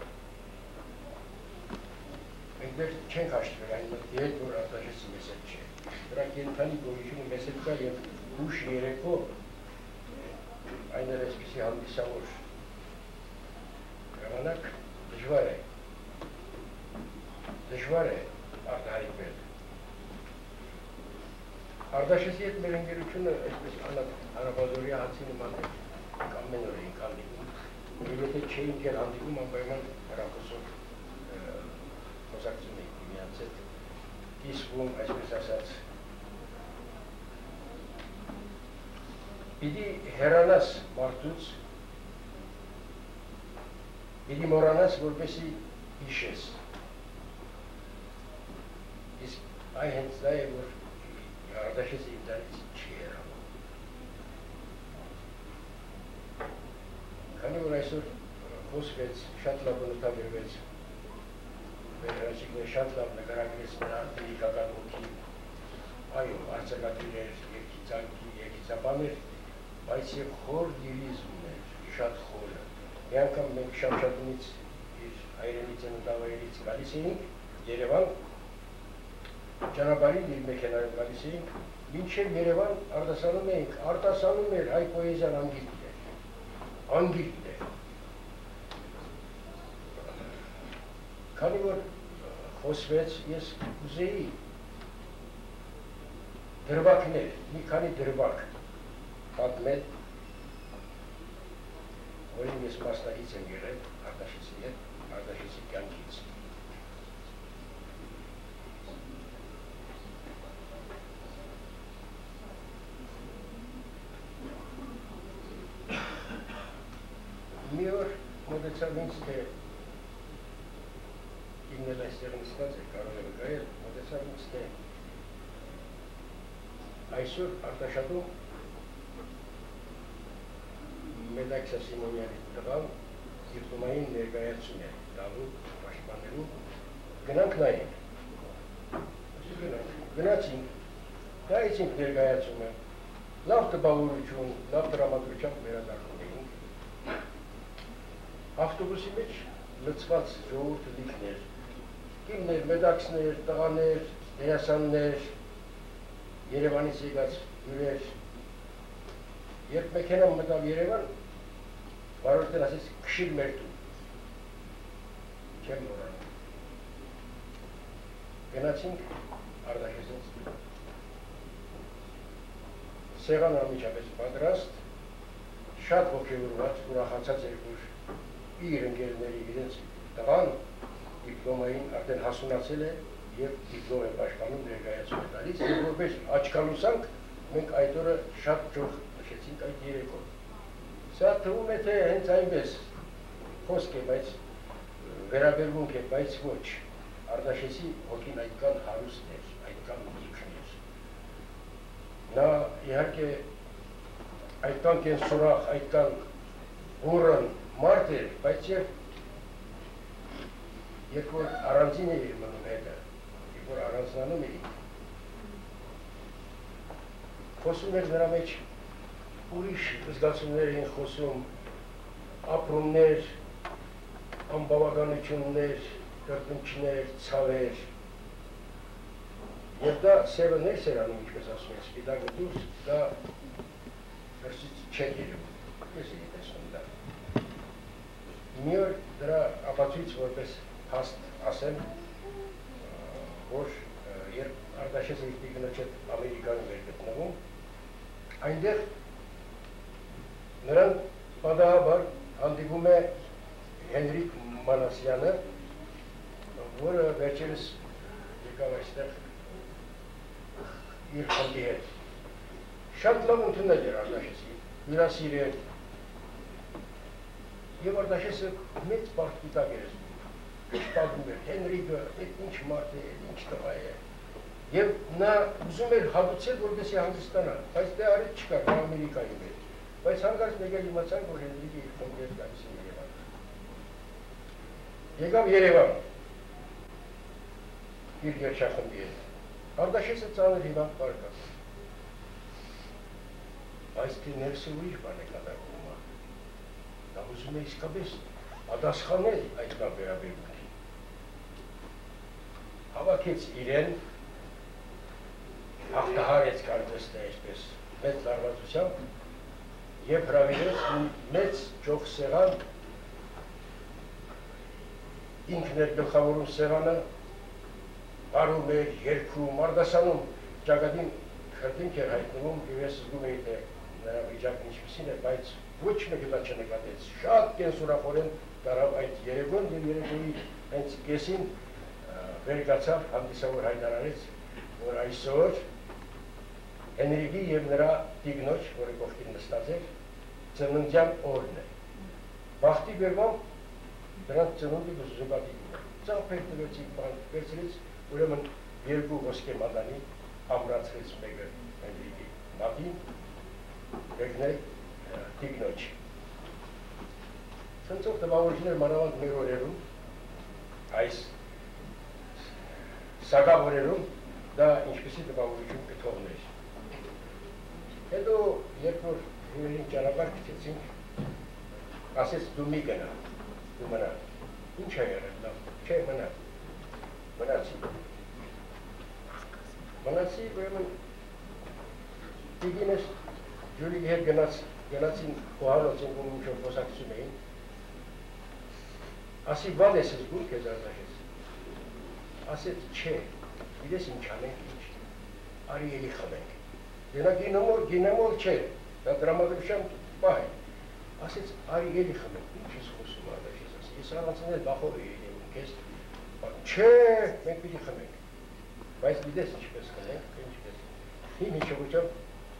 Speaker 6: այնտեղ չենք հաշտվել այն մտքի հետ, որ Արտաշեսի մեզ հետ չէ։ Դրանք ենթանի գոյությունը մեզ հետ կա և ուշ երեկո այն էլ այսպիսի հանդիսավոր ժամանակ դժվար է արտահայտվել։ Արտաշեսի հետ մեր ընկերությունը այսպես անապազորյա հացի նման է, ամեն օր էինք հանդիպում, և եթե չէինք էլ հանդիպում, անպայման հեռախոսով խոսակցում էինք միմյանց հետ, կիսվում, այսպես ասած։ Պիտի հեռանաս մարդուց, պիտի մոռանաս, որպեսզի հիշես։ Իսկ այն հենց դա է, որ Արտաշեսը ինձանից չի հեռանում։ Քանի որ այսօր խոսվեց, շատ լավ բնութագրվեց, մեր հրաշիկները շատ լավ նկարագրեց նրա ֆիզիկական ոգի, այո, արձակագիր էր, երգիծաբան էր, բայց և խոր լիրիզմ էր, շատ խորը։ Մի անգամ մենք Շամշատունից իր հայրենի ծննդավայրից գալիս էինք Երևան, ճանապարհին իր մեքենայով գալիս էինք, մինչև Երևան արտասանում էինք, արտասանում էր հայ պոեզիան անգիրտ էր։ Քանի որ խոսվեց, ես ուզեի դրվագներ, մի քանի դրվագ պատմել, որին ես մասնակից եմ եղել Արտաշեսի հետ, Արտաշեսի կյանքից։ Մի օր մոտեցավ ինձ, թե ինձ այստեղ նստած է, կարող է վկայել, մոտեցավ ինձ, թե այսօր Արտաշատում Մեդաքսա Սիմոնյանի տղան դիպլոմային ներկայացում է տալու պաշտպանելու, գնանք նայենք։ Գնացինք, նայեցինք ներկայացումը, լավ տպավորություն, լավ տրամադրությամբ վերադառնում էինք։ Ավտոբուսի մեջ լցված ժողովուրդը լիքներ, կիններ, մեդաքսներ, տղաներ, դերասաններ, Երևանից եկած հյուրեր։ Երբ մեքենան մտավ Երևան, վարորդն ասեց քշիր մեր տուն։ Չեմ մոռանում։ Գնացինք Արտաշեսից։ Սեղանը անմիջապես պատրաստ, շատ ոգևորված, ուրախացած էր, որ իր ընկերների իրենց տղան դիպլոմային արդեն հասունացել է և դիպլոմ է պաշտպանում ներկայացում է տալիս, և որպես աչքալուսանք մենք այդ օրը շատ ճոխ նշեցինք այդ երեկո։ Սա թվում է, թե հենց այնպես խոսք է, բայց վերաբերմունք է, բայց ոչ։ Արտաշեսի հոգին այդքան հարուստ էր, այդքան լիքն էր։ Նա իհարկե այդքան կենսուրախ, այդքան բուռն մարդ էր, բայց երբ որ առանձին էր մնում հետը, երբ որ առանձնանում էի, խոսում էր նրա մեջ ուրիշ զգացումներ էին խոսում, ապրումներ, անբավականություններ, կրկնիչներ, ցավեր։ Եվ դա սևը ներս էր անում, ինչպես ասում են, սպիտակը դուրս, դա դրսից չէր երևում, ես էի տեսնում դա։ Մի օր դրա ապացույց որպես հաստ ասեմ, որ երբ Արտաշեսը իր կնոջ հետ Ամերիկայում էր գտնվում, այնտեղ նրան պատահաբար հանդիպում է Հենրիկ Մանասյանը, որը վերջերս եկավ այստեղ իր խմբի հետ։ Շատ լավ ընդունել էր Արտաշեսի, հյուրասիրել։ Եվ Արտաշեսը մեծ պարտքի տակ էր պատմում էր, Հենրիկը, ինչ մարդ է, ինչ տղա է։ Եվ նա ուզում էր հատուցել, որպեսզի հանգստանա, բայց դե արիք չկար, նա Ամերիկայում էր։ Բայց հանկարծ մեկ էլ իմացան, որ Հենրիկը իր խմբի հետ գալիս է Երևան։ Եկավ Երևան իր երջախմբի հետ։ Արտաշեսը ծանր հիվանդ բարկած։ Բայց թե ներսը ուրիշ բան է կատարվում։ Դա ուզում է իսկապես պատասխանել այդ վերաբերմունքին։ Հավաքեց իրեն, հաղթահարեց կարծես թե այսպես մեծ լարվածությամբ եւ հրավիրեց մեծ ճոխ սեղան, ինքն էր գլխավորում սեղանը, արում էր, երգում, արտասանում, ճակատին քրտինք էր հայտնվում եւ ես զգում էի թե նրա վիճակն ինչպիսին է, բայց ոչ մեկը դա չնկատեց։ Շատ կենսուրախորեն տարավ այդ երեկոն եւ երեկոյի հենց կեսին վերկացավ, հանդիսավոր հայտարարեց, որ այսօր Հենրիկի եւ նրա տիկնոջ, որը կողքին նստած էր, ծննդյան օրն է։ Բախտի բերմամբ դրանց ծնունդի զուգադիպում է։ Ծաղպեր տվեցին, բան վերցրեց, ուրեմն երկու ոսկե մատանի ամրացրեց մեկը Հենրիկի մատին, մեկն է տիկնոջ։ Ցնցող տպավորություններ մանավանդ մեր օրերում, այս սակավ օրերում, դա ինչպիսի տպավորություն կթողներ։ Հետո, երբ որ հյուրերին ճանապարհ գցեցինք, ասեց դու մի գնա, դու մնա, ինչ է եղել, լավ, չէ, մնա, մնացի, ուրեմն տիկինս Ջուրիի հետ գնացին խոհանոցին, որ ինչ-որ խոսակցում էին, ասի բան ես զգում քեզ Արտաշես, ասեց չէ, գիտես ինչ անենք, ինչ, արի էլի խմենք, դենա գինամոլ չէ, դա դրամատուրգիան պահ է, ասեց արի էլի խմենք, ինչ ես խոսում Արտաշես, ասի, ես առանցն էլ բախով էի ելում քեզ, չէ, մենք պիտի խմենք, բայց գիտես ինչպես խմենք, ինչպես, իմ հիշողությամբ,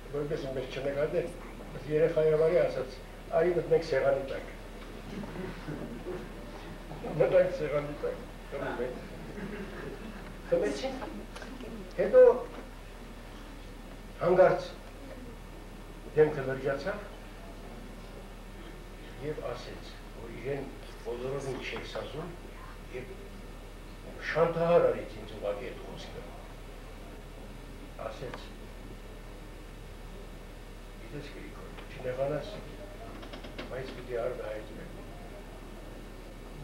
Speaker 6: որպես ինպես չնկատել, երեխայավարի ասաց, արի մտնենք սեղանի տակ, մտանք սեղանի տակ, խմեցին, հետո հանգարց դեմքը լրջացավ և ասեց, որ իրեն բոլորովին չէր սազում և շանտահար արեց ինձ ուղղակի այդ խոսքը, ասեց, գիտես Գրիգոր, չնեղանաս, բայց պիտի արտահայտվեմ,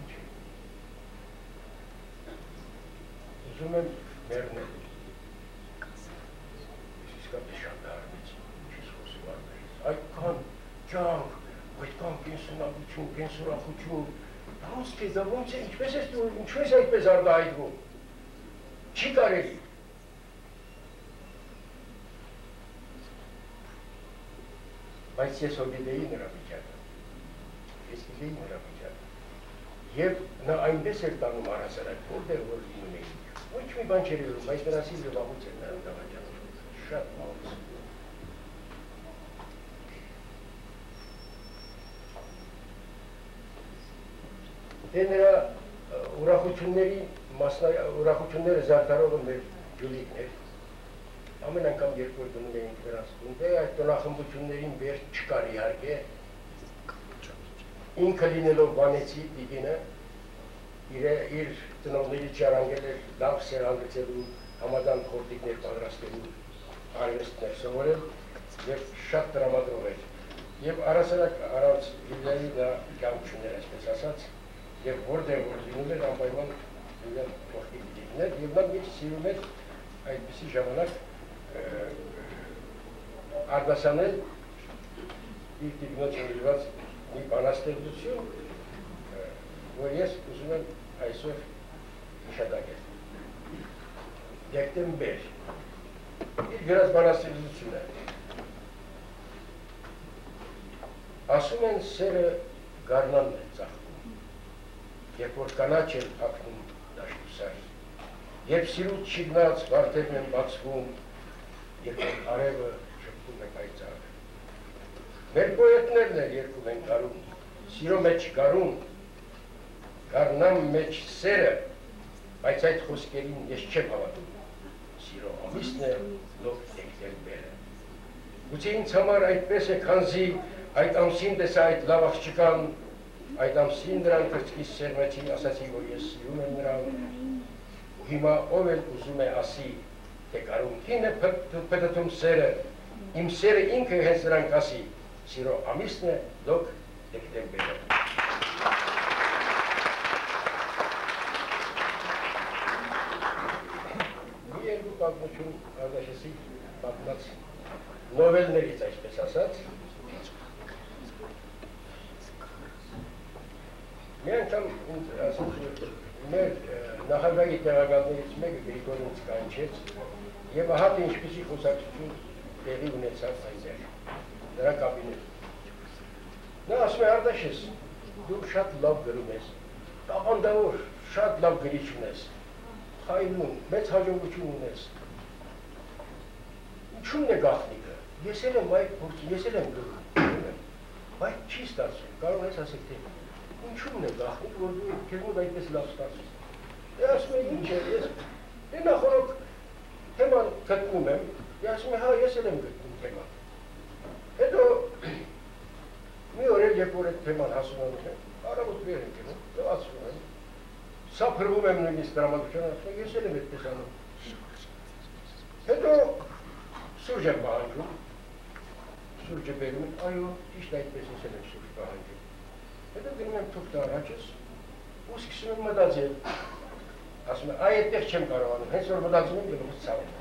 Speaker 6: ինչ է, ուզում եմ մեռնել, իսկապես շանտահարվեց, ինչ ես խոսում Արտաշես, այդքան ջանք, այդքան կենսունակություն, կենսուրախություն, դրանց քեզ դա ոնց է, ինչպես ես դու, ինչպես այդպես արտահայտվում, չի կարելի։ Բայց ես որ գիտեի նրա վիճակը, ես գիտեի նրա վիճակը, և նա այնպես էր տանում առասարակ, որտեղ որ լինում էին, ոչ մի բան չէր ելում, բայց նրանցից վաղուց էր նրան դավաճանում, շատ վաղուց։ Դե նրա ուրախությունները զարդարողը մեր Ջուլիկն էր, ամեն անգամ երբ որ գնում էինք նրանց տուն, դե այդ տնախմբություններին վեր չկար իհարկե, ինքը լինելով բանեցի տիկինը, իր ծնողներից ժառանգել էր լավ սեղան գցելու, համադան խորտիկներ պատրաստելու, արվեստներ սովորել և շատ տրամադրող էր։ Եվ առասարակ առանց Հյուլիայի դա կյանք չուներ, այսպես ասած, և որտեղ որ լինում էր անպայման Հյուլիան կողքի դիկներ, և նա միշտ սիրում էր այդպիսի ժամանակ արտասանել իր տիկնոջ նվիրված մի բանաստեղծություն, որ ես ուզում եմ այսօր հիշատակել։ Դեկտեմբեր, իր գրած բանաստեղծությունը։ Ասում են սերը գարնանն է ծաղկում, երբ որ կանաչ են հագնում դաշտի հուսար, երբ սիրուց չիգնած վարդերն են բացվում, երբ արևը շփվում է կայծառ։ Մեր պոետներն էլ երգում են գարուն, սիրո մեջ գարուն, գարնամ մեջ սերը, բայց այդ խոսքերին ես չեմ հավատում, սիրո ամիսն է լով դեկտեմբերը։ Գուցե ինձ համար այդպես է, քանզի այդ ամսին տեսա այդ լավ աղջկան, այդ ամսին նրան կրծքիս սերմեցի, ասացի, որ ես սիրում եմ նրան, ու հիմա ով էլ ուզում է ասի, թե գարունքին է փտտում սերը, իմ սերը ինքը հենց նրան կասի, սիրո ամիսն է լոկ դեկտեմբերը։ Մի երկու պատմություն Արտաշեսի պատմած նովելներից, այսպես ասած, մի անգամ ասած, մեր նախագահի տեղակալներից մեկը Գրիգորին կանչեց եւ ահա թե ինչպիսի խոսակցություն տեղի ունեցավ այնտեղ նրա կաբինետում։ Նա ասում է Արտաշես, դու շատ լավ գրում ես, տաղանդավոր, շատ լավ գրիչ ունես, խայլուն, մեծ հաջողություն ունես։ Ինչու՞մն է գաղտնիքը։ Ես էլ եմ այդ փորձի, ես էլ եմ գրում, բայց չի ստացվում, կարող ես ասել թե ինչու՞մն է գաղտնիքը, որ դու քեզ մոտ այդպես լավ ստացվում։ Դե ասում է ինչ է, ես դե նախորդ թեման գտնում եմ, դե ասում է հա ես էլ եմ գտնում թեման։ Հետո մի օր երբ որ այդ թեման հասունանում եմ, առավոտ վեր ենք գնում, լվացվում եմ, սա փրվում եմ նույնիսկ դրամատուրգիան, ասում եմ ես էլ եմ այդպես անում։ Հետո սուրճ եմ պահանջում, սուրճը բերում եմ, այո, ճիշտ այդպես ես էլ եմ սուրճ պահանջում։ Հետո գնում եմ թուղթը առաջս ու սկսում եմ մտածել, ասում եմ, այ այդտեղ չեմ կարողանում, հենց որ մտածում եմ գլուխս ցավում։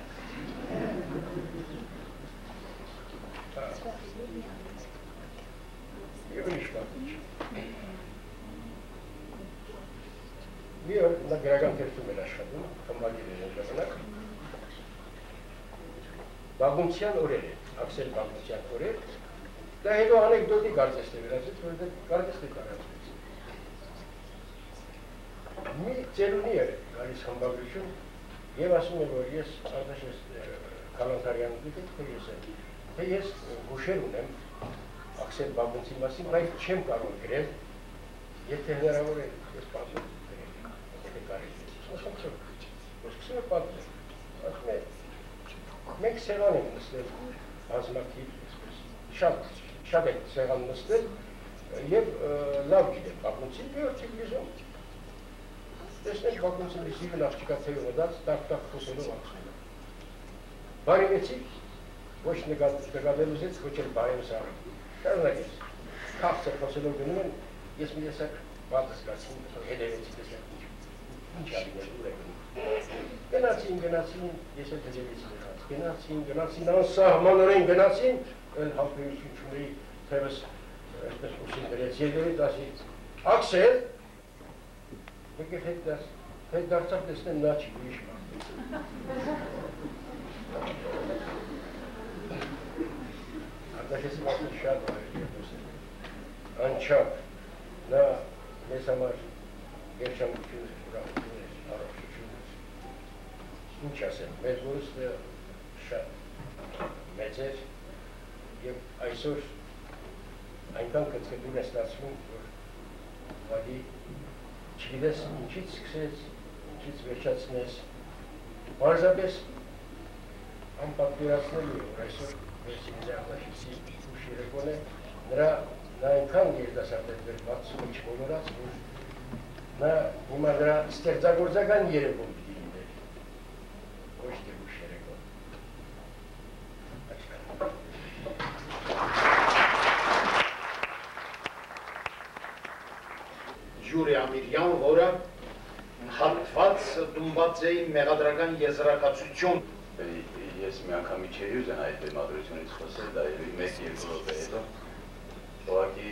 Speaker 6: Եվ ինչ պատմիչ։ Մի օր նա գրական թերթում էր աշխատում, խմբագիր էր ժամանակ։ Բաղունցյան օրեր էր, Աքսել Բաղունցյան օրեր։ Դա հետո անեկդոտի կարծես թե վերածեց, որովհետև կարծես թե տարածվեց։ Մի ծերունի էր գալիս խմբագրություն եւ ասում է, որ ես Արտաշես Քալանթարյանը գիտեք, թե ես հուշեր ունեմ Աքսել Բաղունցի մասին, բայց չեմ կարող գրել, եթե հնարավոր է ես պատմեմ գրել, եթե կարելի է։ Սկսում է պատմել, ասում է, մենք սեղան ենք նստել բազմաթիվ, շատ ենք սեղան նստել եւ լավ գիտեմ Բաղունցին, մի օր Թիֆլիսում տեսնենք Բաղունցին լիսիվն աղջիկա թեյը մտած, տակ-տակ խոսելով աղջիկա։ Բարևեցիք, ոչ նկատելու զեց, ոչ էլ բարևս առը։ Շարունակեց, քաղցր խոսելով գնում են, ես մի տեսակ բատս կացին, հետևեցի տեսակ ինչ ալիներ ուր է գնում։ Գնացին, ես էլ հետևեցի նրանց, գնացին, անսահմանորեն գնացին, էլ հապեություն չունեի, թևս այսպես ուսին գրեց, ելերից ասի, Աքսել, եկեք հետ դարձավ տեսնեմ նա չի, ուրիշ մարդ։ Արտաշեսի մասին շատ բարի անչափ նա մեզ համար երջանկություն ուրախություն էր, առողջություն էր։ Ինչ ասեմ, մեր որսը շատ մեծ էր եւ այսօր այնքան կծկտուն է ստացվում, որ ուղղակի չգիտես ինչից սկսեց, ինչից վերջացնես, պարզապես անպատկերացնելու է, որ այսօր Վերսինի Արտաշեսի ուշ երեկոն է, նա այնքան երիտասարդ էր 60 չմոլորած, որ նա հիմա նրա ստեղծագործական երեկոն պիտի լիներ, ոչ թե ուշ երեկոն։
Speaker 2: Ջուրի Ամիրյան, որը հատված դումված էի մեղադրական եզրակացություն։
Speaker 3: Ես մի անգամի չէի ուզեն այդ բեմադրությունից խոսել, դա մեկ-երկու րոպե հետո ուղղակի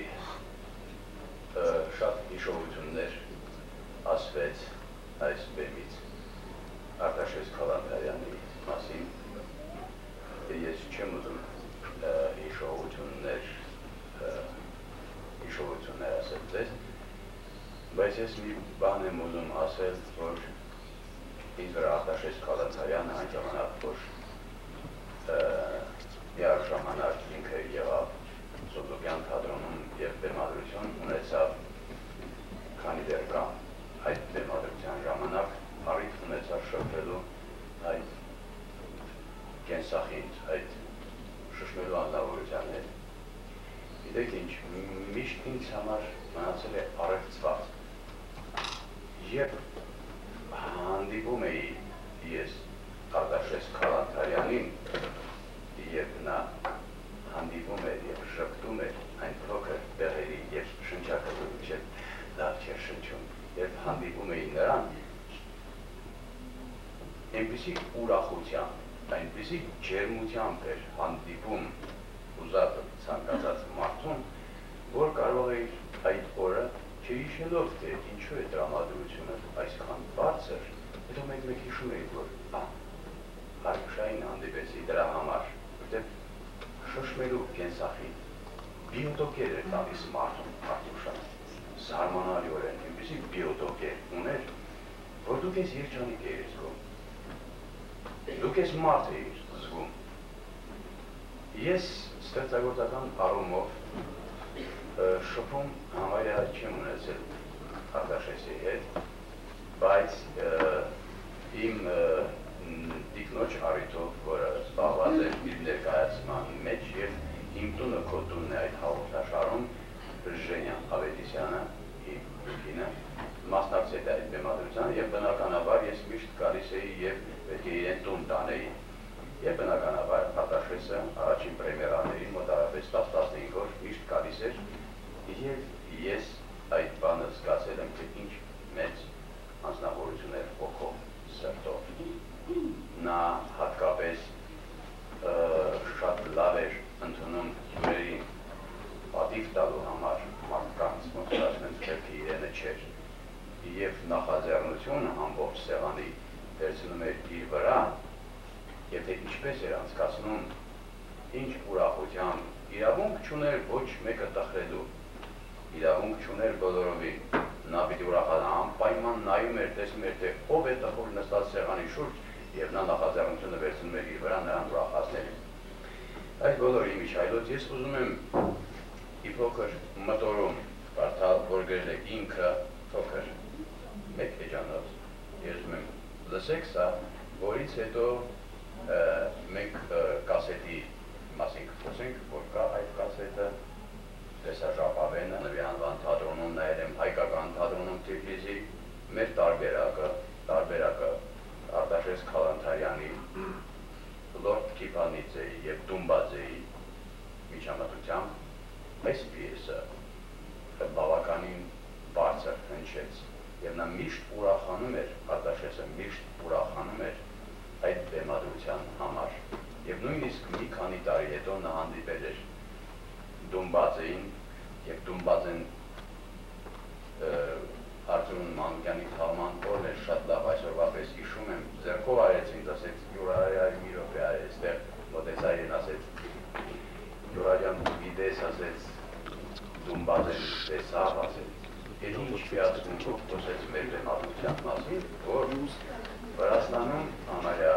Speaker 3: շատ հիշողություններ ասվեց այս բեմից Արտաշես Քալանթարյանի մասին, ես չեմ ուզում հիշողություններ ասել ձեզ, բայց ես մի բան եմ ուզում ասել, որ ինձ վրա Արտաշես Քալանթարյանը այն ժամանակ, որ միաժամանակ ինքը եղավ Սոզոկյան թատրոնում և բեմադրություն ունեցավ, քանի դեռ կա այդ բեմադրության ժամանակ առիթ ունեցավ շփվելու այդ կենսախինդ, այդ շշմելու անձնավորության հետ։ Գիտեք ինչ, միշտ ինձ համար մնացել է առեղծված։ Երբ հանդիպում էի ես Արտաշես Քալանթարյանին, երբ նա հանդիպում էր և շփտում էր այն փոքր տեղերի և շնչակը չէր լավ չէր շնչում, երբ հանդիպում էի նրան, այնպիսի ուրախությամբ, այնպիսի ջերմությամբ էր հանդիպում ուզած ցանկացած մարդուն, որ կարող էի այդ օրը չհիշելով, թե ինչու է տրամադրությունը այսքան բարձր, հետո մեկ-մեկ հիշում էի, որ Հարյուշային հանդիպեցի դրա համար, որտեղ շշմելու կենսախին բիոտոկեր էր տալիս մարդուն Հարյուշան, զարմանալիորեն, այնպիսի բիոտոկեր ուներ, որ դուք ես երջանիկ էիր զգում, դուք ես մարդ էիր զգում։ Ես ստեղծագործական առումով շփում համարյա չեմ ունեցել Արտաշեսի հետ, բայց իմ տիկնոջ առիթով, որը զբաղված էր իր ներկայացման մեջ և իմ տունը քո տունն է այդ հաղորդաշարում, Ժենյա Ավետիսյանը, իմ կինը, մասնակցեց այդ բեմադրությանը և բնականաբար ես միշտ գալիս էի և պետք է իրեն տուն տանեի։ Եվ բնականաբար Արտաշեսը առաջին պրեմիերաներին մոտարապես 10-15 օր միշտ գալիս էր և ես այդ բանը զգացել եմ, թե ինչ մեծ անձնավորություն էր հոգով, սրտով։ Նա հատկապես շատ լավ էր ընդունում հյուրերին պատիվ տալու համար մարդկանց, ոնց որ ասում են, խելքը իրենը չէր, և նախաձեռնությունը ամբողջ սեղանի վերցնում էր իր վրա, և թե ինչպես էր անցկացնում, ինչ ուրախությամբ, իրավունք չուներ ոչ մեկը տխրելու, իրավունք չուներ բոլորովին, նա պիտի ուրախանա, անպայման նայում էր, տեսնում էր, թե ով է տխուր նստած սեղանի շուրջ, և նա նախաձեռնությունը վերցնում էր իր վրա նրան ուրախացնելու։ Այդ բոլորի միջայլոց ես ուզում եմ ի փոքր մտորում կարդալ, որ գրել է ինքը փոքր մեկ էջանոց, ես ուզում եմ լսեք սա, որից հետո մենք կասետի մասին կխոսենք, որ կա այդ կասետը, տեսաժապավենը, նվյանվան թատրոնում նայել եմ հայկական թատրոնում Թիֆլիսի, մեր տարբերակը Արտաշես Քալանթարյանի, Լորդ Քիփանիձեի և Դումբաձեի միջամտությամբ այս պիեսը բավականին բարձր հնչեց և նա միշտ ուրախանում էր, Արտաշեսը միշտ ուրախանում էր այդ բեմադրության համար և նույնիսկ մի քանի տարի հետո նա հանդիպել էր Դումբաձեին և Դումբաձեն Արծրուն Մանուկյանի թաղման օրն էր շատ լավ, այսօրվա պես հիշում եմ, ձեռքով արեց ինձ, ասեց Յուրայ մի րոպե արեց, այստեղ մոտեցա իրեն, ասեց Յուրայյան գիտես, ասեց Դումբաձեն տեսավ, ասեց Եվ ինչ պիացունքով խոսեց մեր բեմադրության մասին, որ Վրաստանում համարյա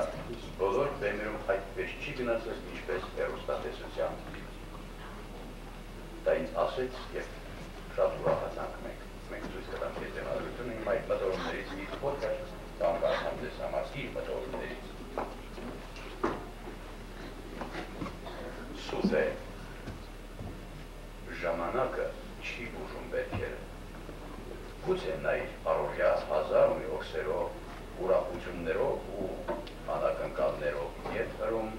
Speaker 3: բոլոր բեմերում այդպես չի գնացել, ինչպես հեռուստատեսությամբ։ Դա ինձ ասեց և շատ ուրախացանք մենք ցույց կտանք այդ բեմադրությունը, իմ այդ մտորումներից մի փոքր ծանոթացամ ձեզ համար իր մտորումներից։ Սուտ է, ժամանակը չի բուժում վերքերը։ Գուցե նա իր առօրյա հազար ու մի օքսերով, ուրախություններով ու անակնկալներով ետ հրում,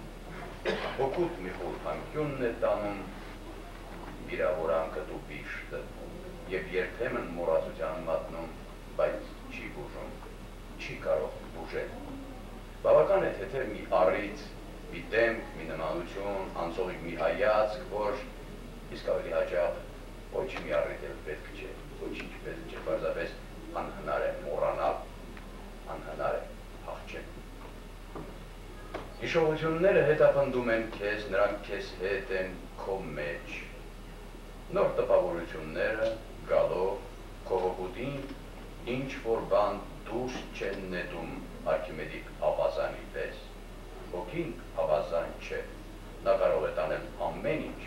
Speaker 3: հոգուտ մի խուլ հանկյունն է տանում, վիրավորանքը տուպիշ դնում և երբեմն մոռացության մատնում, բայց չի բուժում, չի կարող բուժել։ Բավական է թեթև մի առիթ, մի դեմք, մի նմանություն, անցողիկ մի հայացք, որ իսկ ավելի հաճախ ոչ մի առիթ էլ պետք չէ, ոչինչ պետք չէ, պարզապես անհնար է մոռանալ, անհնար է փախչել։ Հիշողությունները հետապնդում են քեզ, նրանք քեզ հետ են քո մեջ։ Նոր տպավորությունները գալով քո հոգուտին ինչ որ բան դուրս չեն նետում Արքիմեդիկ ավազանի պես։ Ոգին ավազան չէ, նա կարող է տանել ամեն ինչ,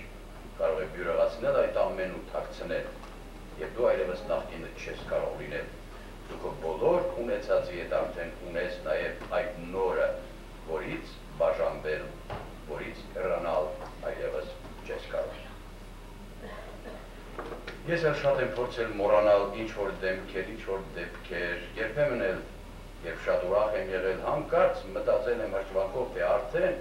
Speaker 3: կարող է բյուրեղացնել այդ ամեն ու թաքցնել, և դու այլևս նախկինը չես կարող լինել։ Դու քո բոլոր ունեցածի հետ արդեն ունես նաև այդ նորը, որից բաժանվել, որից հեռանալ այլևս չես կարող։ Ես էլ շատ եմ փորձել մոռանալ ինչ-որ դեմքեր, ինչ-որ դեպքեր, երբեմն էլ, երբ շատ ուրախ եմ եղել, հանկարծ մտածել եմ հրճվանքով, թե արդեն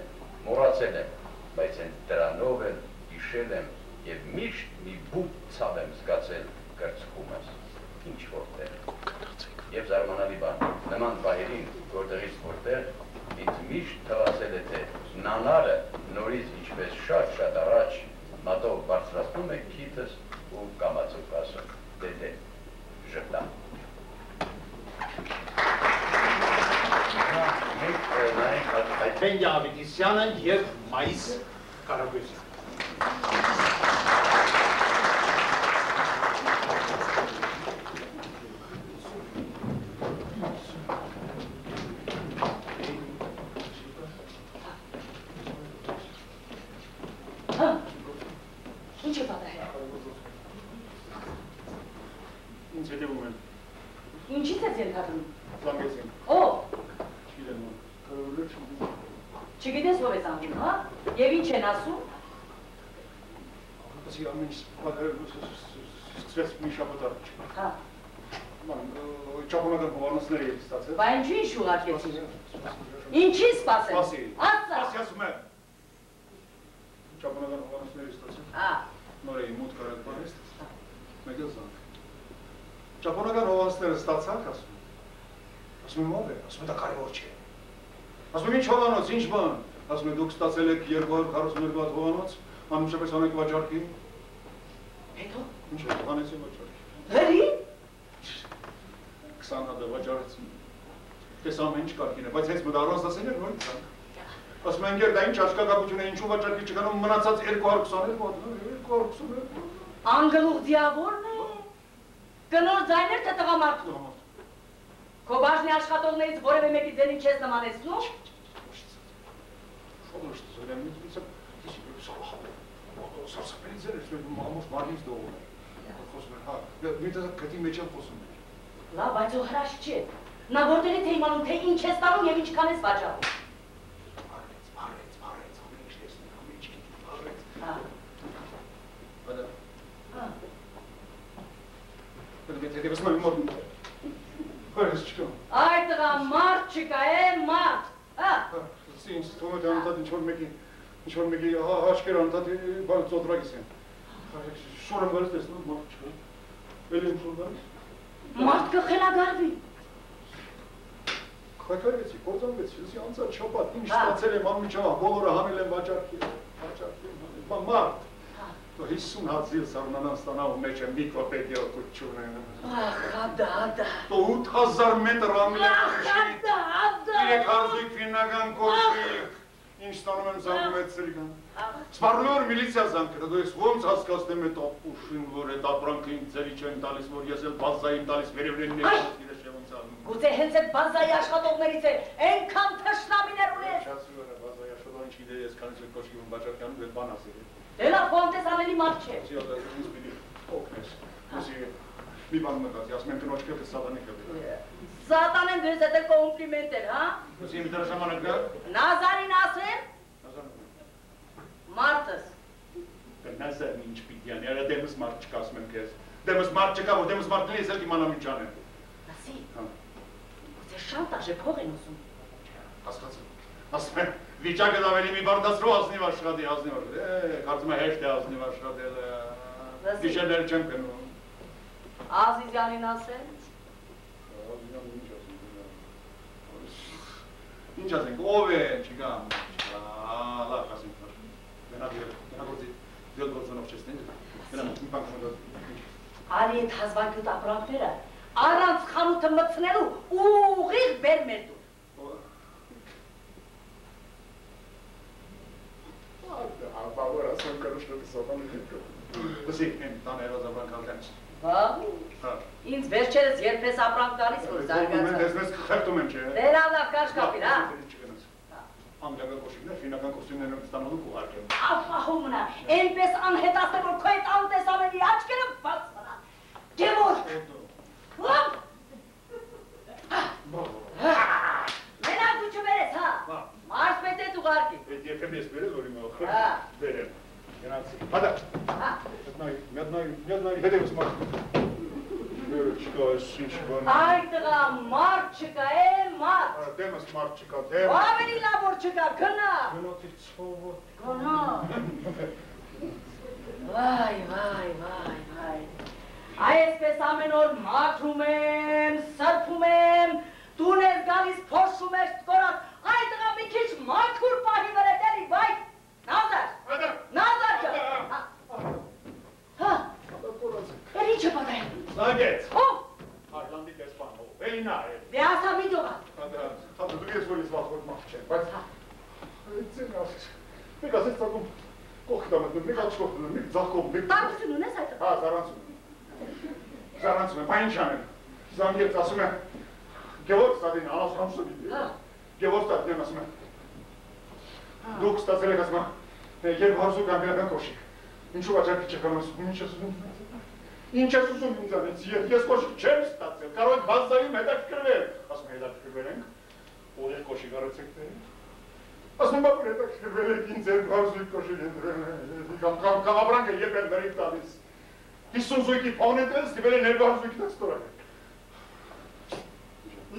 Speaker 3: մոռացել եմ, բայց հենց դրանով էլ հիշել եմ և միշտ մի բուտ ցավ եմ զգացել կրծքումս, ինչ-որ տեղ։ Եվ զարմանալի բան, նման պահերին, որտեղից որտեղ, ինձ միշտ թվացել է, թե նանարը նորից ինչպես շատ առաջ մատով բարձրացնում է քիթս ու կամացուկ ասում, դե, ժպտա։
Speaker 2: Ֆենյա Ավետիսյանը և Մայիս Կարագոյանը։
Speaker 1: Ինչ է պատահել։
Speaker 2: Ինչ հետևում են։
Speaker 1: Ինչից ես ենթադրում։
Speaker 2: Զանգեցին։
Speaker 1: Ո՞վ։
Speaker 2: Չգիտեմ,
Speaker 1: Չգիտես ով ես անգում, հա։ Եվ ինչ են ասում։
Speaker 2: Ասի ամեն ինչ սկսվեց մի շաբաթ առաջ։
Speaker 1: Հա։
Speaker 2: Ճապոնական հովանոցներ էի ստացել։
Speaker 1: Բա ինչու ինչ ուղարկեցիր։ Ինչի սպասել։
Speaker 2: Սպասի։
Speaker 1: Ասա։
Speaker 2: Սպասի ասում եմ։ Ճապոնական հովանոցներ էի ստացել։
Speaker 1: Հա։
Speaker 2: Նոր էի մուտք արել բանից։ Մեկ էլ զանգ։ Ճապոնական հովանոցները ստացանք ասում։ Ասում եմ ով է, ասում եմ դա կարևոր չէ։ Ասում եմ ինչ հովանոց, ինչ բան։ Ասում եմ դուք ստացել եք 242 հատ հովանոց, անմիջապես անեք վաճառքի։
Speaker 1: Հետո։
Speaker 2: Ինչ է, հանեցի վաճառքի։
Speaker 1: Հերի։
Speaker 2: 20 հատ վաճառեցին։ Դες ամեն ինչ կարգին է, բայց հենց մտ առանց դասել էր նորից ցանկ։ Ասում են գեր դա ինչ աշկակապություն է, ինչու վաճառքի չկանում մնացած 222 հատ, 222։
Speaker 1: Անգլուխ դիավորն է։ Կնոր ձայներ թե տղամարդու։ Քո բաժնի աշխատողներից որևէ մեկի ձենին չես նմանեցնում։ Լավ, բայց ու հրաշ չէ։ Նա որտեղից է իմանում, թե ինչ ես տանում և ինչքան ես վաճառում։
Speaker 2: Բարեց, ամեն ինչ տեսնի, ամեն ինչ գիտի, բարեց։ Հետևս նոր մոտ հորս չկա։
Speaker 1: Այ տղա մարդ չկա է, մարդ։
Speaker 2: Ինչ թվում է անտատ ինչ-որ մեկի հաշկեր անտատ բան ծոտրագիս են։ Շոր եմ գալիս տեսնում մարդ չկա։ Էլ եմ շոր գալիս։
Speaker 1: Մարդ կխելագարվի։
Speaker 2: Քայքարվեցի, կործանվեցի, լսի անցած շապատ, ինչ ստացել եմ անմիջավան, բոլորը հանել եմ վաճառքի, մարդ։ 50 հատ զիլ սառնանան ստանալ մեջ եմ վիկվապեդիա կուտչուն են։
Speaker 1: Ախադադա։
Speaker 2: 8000 մետր ամլյակ
Speaker 1: Ախադադա։
Speaker 2: 3 զույգ ֆիննական կոշիկ, ինչ ստանում եմ զանգում էտ սրիկան։ Սպարլու որ միլիցիա զանգել, դու ես ոնց հասկացնեմ էտ ապուշին, որ էտ ապրանքը ինձ ձերի չեն տալիս, որ ես էլ բազային տալիս վերևներն ներկայացիր է ոնց անում։
Speaker 1: Գուցե հենց այդ բազայի աշխատողներից է, այնքան թշնամիներ ունես։
Speaker 2: Շացի որ է բազայի աշխատող ինչ գիտե ես քանից էլ կոշիկում վաճառքանում էլ բան ասել է։
Speaker 1: Դե լավ, խոնտես անելի մարդ չէ։
Speaker 2: Ինձ պիտի օգնես, ասի մի բան մտածի, ասում եմ կնոջ կեղը սատանիկ է։
Speaker 1: Սատանեն դες էդ է կոմպլիմենտ էր, հա։
Speaker 2: Ասի մի դրա ժամանակ գա։
Speaker 1: Նազարին ասեմ։ Մարդս։
Speaker 2: Նազարին ինչ պիտի անի, արա դեմս մարդ չկա, ասում եմ կեզ։ Դեմս մարդ չկա, որ դեմս մարդ լինի, ես էլ կիմանամ ինչ անեմ։
Speaker 1: Լասի, գուցե շանտաժ է փող են ուզում։
Speaker 2: Հասկացել, ասում եմ, վիճակը ավելի մի բարդացրու ազնիվ աշխատի, կարծում է հեշտ է ազնիվ աշխատել, գիշերներ չեմ կնում։
Speaker 1: Ազիզյանին ասեն։
Speaker 2: Ինչ ասենք, ով է, չկա, լավ ասենք, գնագործի, դյոտ գործոնով չես նենք, գնամ, մի բան կմոդոտ։
Speaker 1: Ալի էդ հազվագյուտ ապրանքները առանց խանութը մտցնելու ուղիղ բեր մեր դուր։
Speaker 2: Բավոր ասեմ կրուշնոտի սոտան Լսի, տան երազաբանք ալտենս։
Speaker 1: Բաղու, ինձ վերջերս երբես ապրանք տալիս, որ զարգացա։
Speaker 2: Ես մեզ խերտում եմ, չէ։
Speaker 1: Վերալավ կաշ կապիր, հա։
Speaker 2: Անգլիական կոշիկներ, ֆինական կոստյումներով ստանալու կուղարկեմ։
Speaker 1: Ախահու մնա, այնպես անհետացել, որ քո այդ անտեսանելի աչքերը բաց մնա։ Գևոր։ Մենակ դու չվերես, հա։ Մարդ պետ էդ ուղարկի։
Speaker 2: Այդ երկեմ ես բերել, որի մող։
Speaker 1: Հա։
Speaker 2: Բերեմ։ Գնացի։ Հատա։ Մեդնայի հետևս մարդ։ Բերը չկա ես ինչ բան։
Speaker 1: Այ տղա, մարդ չկա, մարդ։
Speaker 2: Դեմս մարդ չկա, դեմ։
Speaker 1: Ավելի լավ որ չկա, գնա։
Speaker 2: Գնացի ծովը։
Speaker 1: Գնա։ Վայ։ Այսպես ամեն օր մաքրում եմ, սրբում եմ, տուն ես գալիս փոշում ես կորած, այ տղա մի քիչ մաքուր պահի վրետ էլի, վայ, Նազար ջան, հա, էլ ինչ է պատայ։
Speaker 2: Զագեց։
Speaker 1: Ով։
Speaker 2: Արլանդի դեսպան, էլի նա է։
Speaker 1: Դե ասա մի դողա։
Speaker 2: Հատը դու ես որ ես վախվոր մախ չեն, բայց ծեն ասես, մեկ ասես ծակում կողք դամետնում, մեկ աչ կողք դնում, մեկ ձախ կողք, մեկ
Speaker 1: Տակություն ունես այդ։
Speaker 2: Հա, զարանցում եմ, բա ինչ անեմ, զանգեց ասում եմ, գևոր ստատին, անաս համսը բիդի, գևոր ստատին ասում եմ, դուք ստացել եք ասում եմ, երբ հարսուկ անգլիական կոշիկ, ինչու վաճարկի չեկան ասում, ինչ ես ուզում ինձանից, ես կոշիկ չեմ ստացել, կարող եք բազայում հետաքրքրվել, ասում եմ հետաքրքրվել ենք, ողեր կոշիկ արեցեք դե, ասում եմ բապուր հետաքրքրվել եք ինձ երբ հարսուկ կոշիկ ենտրել, կամ ապրանք է երբ են վերիք տալիս, 50 զույգի փողն են տես, դիվել է ներգա հարսուկի տես տորակ եք։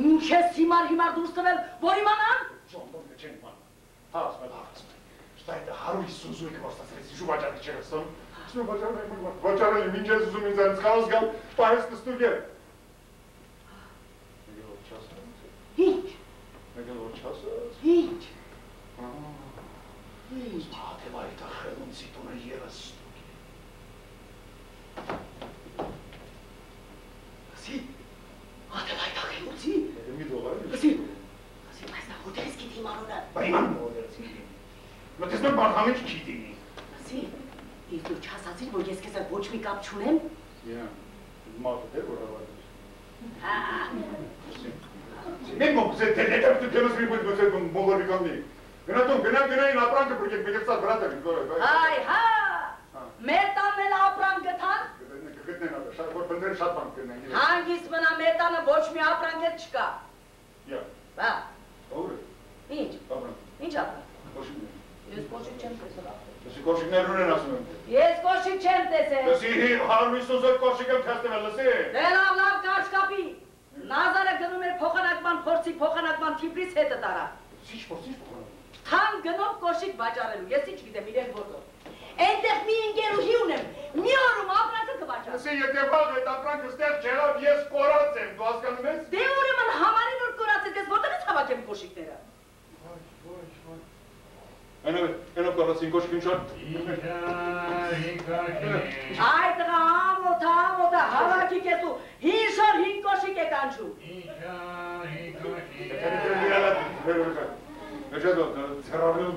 Speaker 1: Ինչ ես հիմար դուրս տվել, որ իմանան։
Speaker 2: Ժոնդոն է չեն իման, հա ասում եմ, Շտա այդ 150 զույգը որ ստացրեց, ինչու վաճառի չեր ասում, ասում եմ վաճառելի, մինչ ես ուզում ինձ այնց խալս գալ, պահես նստուկ է։ Մեգել որ չասած։
Speaker 1: Ինչ։
Speaker 2: Մեգել որ չասած։
Speaker 1: Ինչ։
Speaker 2: Ինչ։ Ատև այդ ախելունցի տունը ևս ստուկ է։ Ասի։
Speaker 1: Ատև այդ ախելունցի։
Speaker 2: Եթե մի դողար է։
Speaker 1: Ասի, բայց նա հոդերս գիտի իմանունը։
Speaker 2: Բա իմանում հոդերս գիտի։ Մտես մեր մարդամիջ չի դինի։
Speaker 1: Ասի, իսկ դու չասացիր, որ ես քեզ ոչ մի կապ չունեմ։
Speaker 2: Մարդը դեր որ հավատում։
Speaker 1: Հա։
Speaker 2: Մենք մոքսե դերետը դերս մի բույթ մոքսե մոլորի կամնի։ Գնատում գնային ապրանքը բրգեք մեջեցած վրատ եմ։
Speaker 1: Այ հա։ Մեր տանն էլ ապրանք գտան։
Speaker 2: Գտնեն ապա, որ բնդեր շատ բան գտնեն։
Speaker 1: Հանգիստ մնա մեր տանը ոչ մի ապրանք էլ չկա։
Speaker 2: Յա։
Speaker 1: Հա։
Speaker 2: Ո՞ր է։
Speaker 1: Ինչ։
Speaker 2: Ապրանք։
Speaker 1: Ինչ ապրանք։
Speaker 2: Կոշիկներ։
Speaker 1: Ես կոշիկ չեմ տեսել։
Speaker 2: Լսի կոշիկներ ունեն ասում եմ։
Speaker 1: Ես կոշիկ չեմ տեսել։
Speaker 2: Լսի 150 զոհ կոշիկ եմ թեստվել, լսի։
Speaker 1: Դե լավ կարճ կապի։ Նազարը գնում էր փոխանակման փորձի փոխանակման Թիֆլիս հետը տարա։
Speaker 2: Ինչ փոխանակ։
Speaker 1: Թան գնով կոշիկ վաճառելու, ես ինչ գիտեմ իրեն որտեղ։ Այնտեղ մի ընկերուհի ունեմ, մի օրում ապրանքը կվաճառեմ։
Speaker 2: Լսի եթե վաղ այդ ապրանքը ստեղ չեղավ, ես կորած եմ, դու հասկանում ես։
Speaker 1: Դե ուրեմն համարին որ կորած ես, որտեղից հավաքեմ կոշիկները։
Speaker 2: Այնով կորացին կոշիկ ինչ որ։
Speaker 1: Այ տղա ամոթա, հավաքի կես ու հին շոր հին կոշիկ է կանչում։
Speaker 2: Մեջեդո, ձեռարում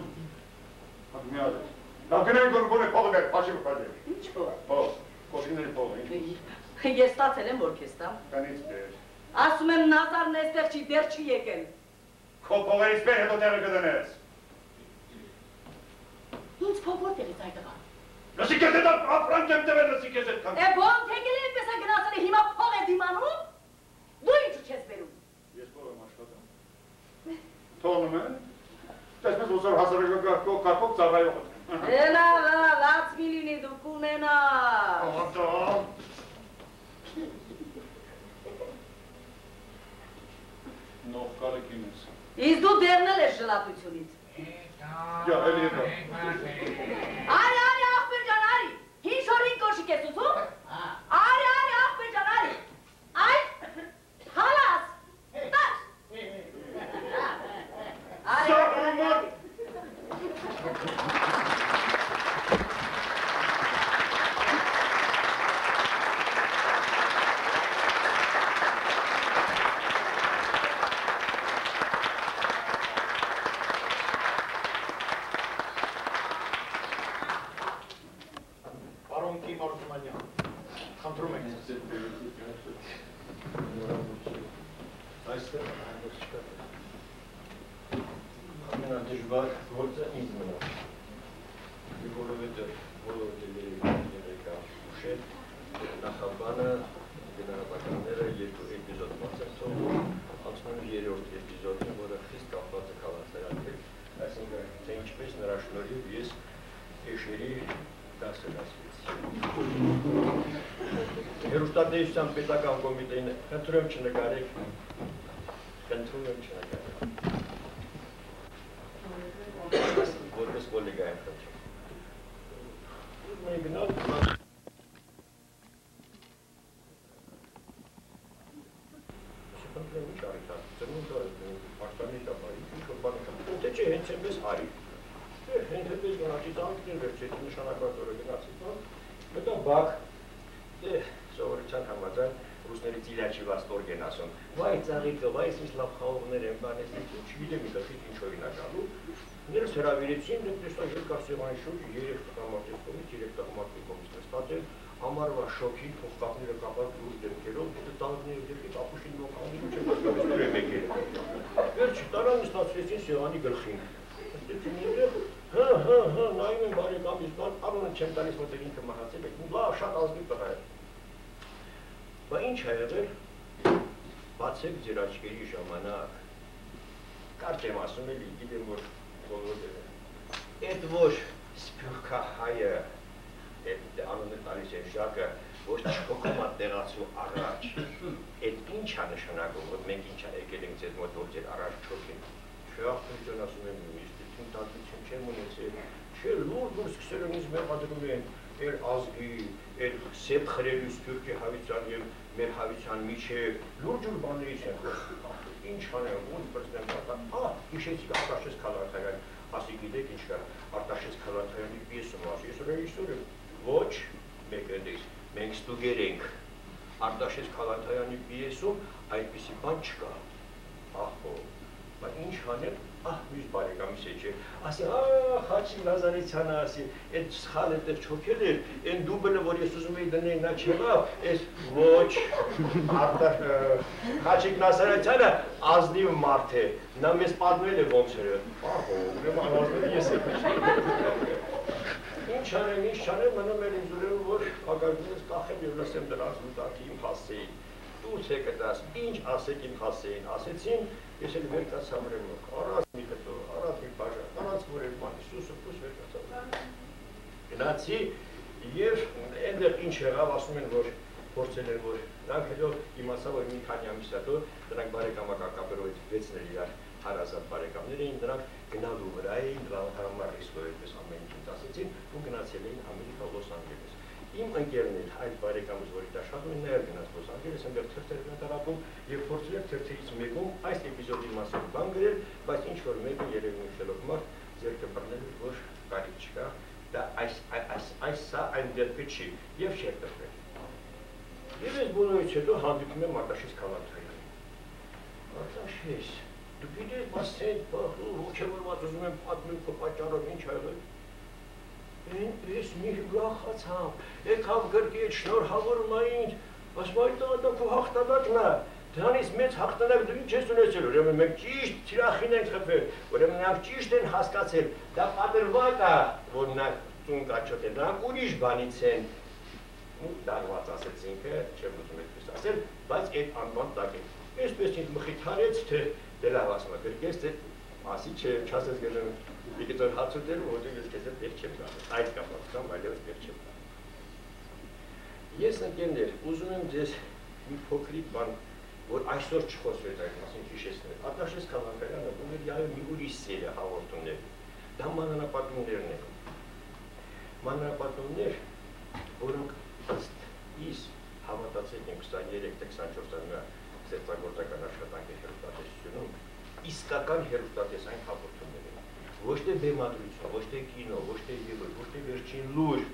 Speaker 2: միալ է։ Լավ գնային գոն է փողը գայր, պաշի վպադի։
Speaker 1: Ինչ փող։
Speaker 2: Փող, կոշիկների փողը, ինչ։
Speaker 1: Ես ստացել եմ որ քեզ տամ։
Speaker 2: Կանից բեր։
Speaker 1: Ասում եմ Նազարն էստեղ չի, դեռ չի եկել։
Speaker 2: Քո փողերից բեր հետո տեղը կդնես։
Speaker 1: Ինչ փող որտեղից այդ տղա։
Speaker 2: Լսի քեզ այդ ապրանք եմ տվել, լսի քեզ այդքան։
Speaker 1: Է ո՞ն թեկել այնպես է գնացել հիմա փող է դիմանում։ Դու ինչու չես բերում։
Speaker 2: Ես փող եմ աշխատում։ Թողնում եմ։ Տեսնես ուսոր հասարակական կարգով ծառայող եմ։
Speaker 1: Լավ, լաց մի լինի դու կունենաս։
Speaker 2: Ահա։ Նող կարեկին ես։
Speaker 1: Իսկ դու դեռնել ես ժլատությունից։
Speaker 2: Յա, էլի հետո։
Speaker 1: Արի, ախպեր ջան, արի։ Հին շորին կոշիկ ես ուզում։ Արի, ախպեր ջան, արի։ Այ, հալաս, տաշ։ Արի,
Speaker 2: Խնդրում եք։
Speaker 6: Այստեղ հանդես չկա։ Ամենադժվար գործը ինձ մնաց։ Որովհետև եկա ուշել, նախաբանը գնահատականները երկու էպիզոդ բաց են թողնում, անցնում երրորդ էպիզոդին, որը խիստ կապված է քաղաքացիական հետ, այսինքն թե ինչպես նրա շնորհիվ ես էշերի դասը դասվեցի։ Հեռուստատեսության պետական կոմիտեին խնդրում եմ չնկարեք, որպես կոլեգա եմ խնդրում։ Մենք գնալ խնդրեմ ինչ արիք է, ծնունդ արտանի կապարի, ինչ-որ բան է, թե չէ հենց էպես արի։ Հենց էպես գնացի տանքին վերջեքի նշանակված օրը գնացի տանք, մտա բակ, սովորության համաձայն ռուսների ծիլյաչիված տորգեն ասում, վայ ծաղիկը, վայ ինչ լավ խաղողներ են բանես, չգիտեմ իդախից ինչ օրինակալու, ներս հրավիրեցին, տեսա երկար սեղանի շուրջ 3 տղամարդի կողմից, 3 տղամարդի կողմից նստած են, ամառվա շոքի փոխկապները կապած լուրջ դեմքերով, տանքները դեպի ապուշին ողանելու չեմ հասկանում եմ եկել։ Վերջի տարան նստացրեցին սեղանի գլխին։ Նայում եմ բարեկամից բան, առունը չեմ տալիս, որտեղ ինքը մահացել է, լավ շատ ազնիվ տղա է։ Բա ինչ է եղել, բացեք ձեր աչքերի ժամանակ, կարճ եմ ասում էլի, գիտեմ, որ բոլոր էդ որ սպյուրքա հայը, անունը տալիս են ժակը, որ չփոքում է տեղացու առաջ, էդ ինչ է նշանակում, որ մենք ինչ է եկել ենք ձեզ մոտ, որ ձեր առաջ չոքին, չէ աղբություն ասում եմ նույնիսկ, տանտություն չեմ ունեցել, չէ լուրջ սկսել են ինձ մեղադրում են, էր ազգի, էր սետ խրելու սպյուրքի հավիցան և մեր հավիցան միջև, լուրջ ուր բաներից են խոսում, ինչ հանեմ, ուն պրծնեմ կատա, հիշեցիք Արտաշես Քալանթարյան, ասի գիտեք ինչ կա, Արտաշես Քալանթարյանի պիեսում ասի, ես ռեժիսոր եմ, ոչ, մեկ ընդես, մենք ստուգեր ենք, Արտաշես Քալանթարյանի պիեսում այդպիսի բան չկա, ահո, ինչ հանեմ, մյուս բարեկամիս է չէ, ասի, խաչի Նազարեցյանը ասի, այդ սխալ էտեղ չոքել էր, են դուբլը, որ ես ուզում էի դնել, նա չեղավ, ես ոչ, խաչիկ Նազարեցյանը ազնիվ մարդ է, նա մեզ պատմել է ոնց էր, ուրեմն անազնիվ ես եմ։ Ինչ չանեմ, մնում էր ինձ ուրեմն, որ ակարգունս կախեմ և լսեմ դրանց մուտակի իմ հասեին, դուրս եկը դաս, ինչ ասեք իմ հասեին, ասեցին, ես էլ վեր կացամրեմ ոք, առած մի կտոր, առած մի բաժան, առած որ էր ման, Իսուսը պուս վեր կացամրեմ։ Գնացի և այնտեղ ինչ եղավ, ասում են, որ փորձել են, որ նրանք հետո իմացա, որ մի քանի ամիս հետո նրանք բարեկամակապերով վեցնել իրար հարազատ բարեկամներ էին, նրանք գնալու վրա էին, դրանք համար ռիսկով այդպես ամեն ինչ ասեցին ու գնացել էին Ամերիկա Լոս Անջելես։ Իմ ընկերներ այդ բարեկամս, որի դաշատում են նաև գնաց Լոս Անջելես, այնտեղ թերթեր են տարածում և փորձել են թերթերից մեկում այս էպիզոդի մասին բան գրել, բայց ինչ-որ մեկը երևի նշելով մարդ ձեռքը բռնել, որ կարիք չկա, դա սա այն դեպքը չի և շերտվել։ Եվ այս բոլորից հետո հանդիպում եմ Արտաշես Քալանթարյանին։ Արտաշես, դու գիտես, բայց ողջավորված ուզում եմ պատմել քո պատճառով ինչ եղել։ Ես մի ուրախացամ, եկավ գրկի այդ շնորհավորում ինձ, ասում այդ տղա քո հաղթանակն է, դրանից մեծ հաղթանակ դու ինչ ես ունեցել, ուրեմն մենք ճիշտ թիրախին ենք խփել, ուրեմն նրանք ճիշտ են հասկացել, դա պատրվակ է, որ նրանք ծուն կաչոտել, նրանք ուրիշ բանից են, դարված ասեց ինքը, չեմ ուզում այդպես ասել, բայց այդ անվան տակ է, այսպես ինձ մխիթարեց, թե դե լավ ասում է, գրկես, թե ասի չէ, չասես գնում մի կտոր հաց ուտել, որտեղ ես քեզ հետ պետք չեմ գալու, այդ կապակցությամբ այլևս պետք չեմ գալու։ Ես ընկերներ, ուզում եմ ձեզ մի փոքրիկ բան, որ այսօր չխոսվեց այդ մասին հիշեցնել։ Արտաշես Քալանթարյանը ուներ մի ուրիշ սեր է հաղորդումներ, դա մանրապատումներն են։ Մանրապատումներ, որոնք ըստ իս հավատացեք եմ 23-24 տարվա ստեղծագործական աշխատանքի հեռուստատեսությունում իսկական հեռուստատեսային հաղորդումներ են։ Ոչ թե բեմադրություն, ոչ թե կինո, ոչ թե ելույթ, ոչ թե վերջին լուր,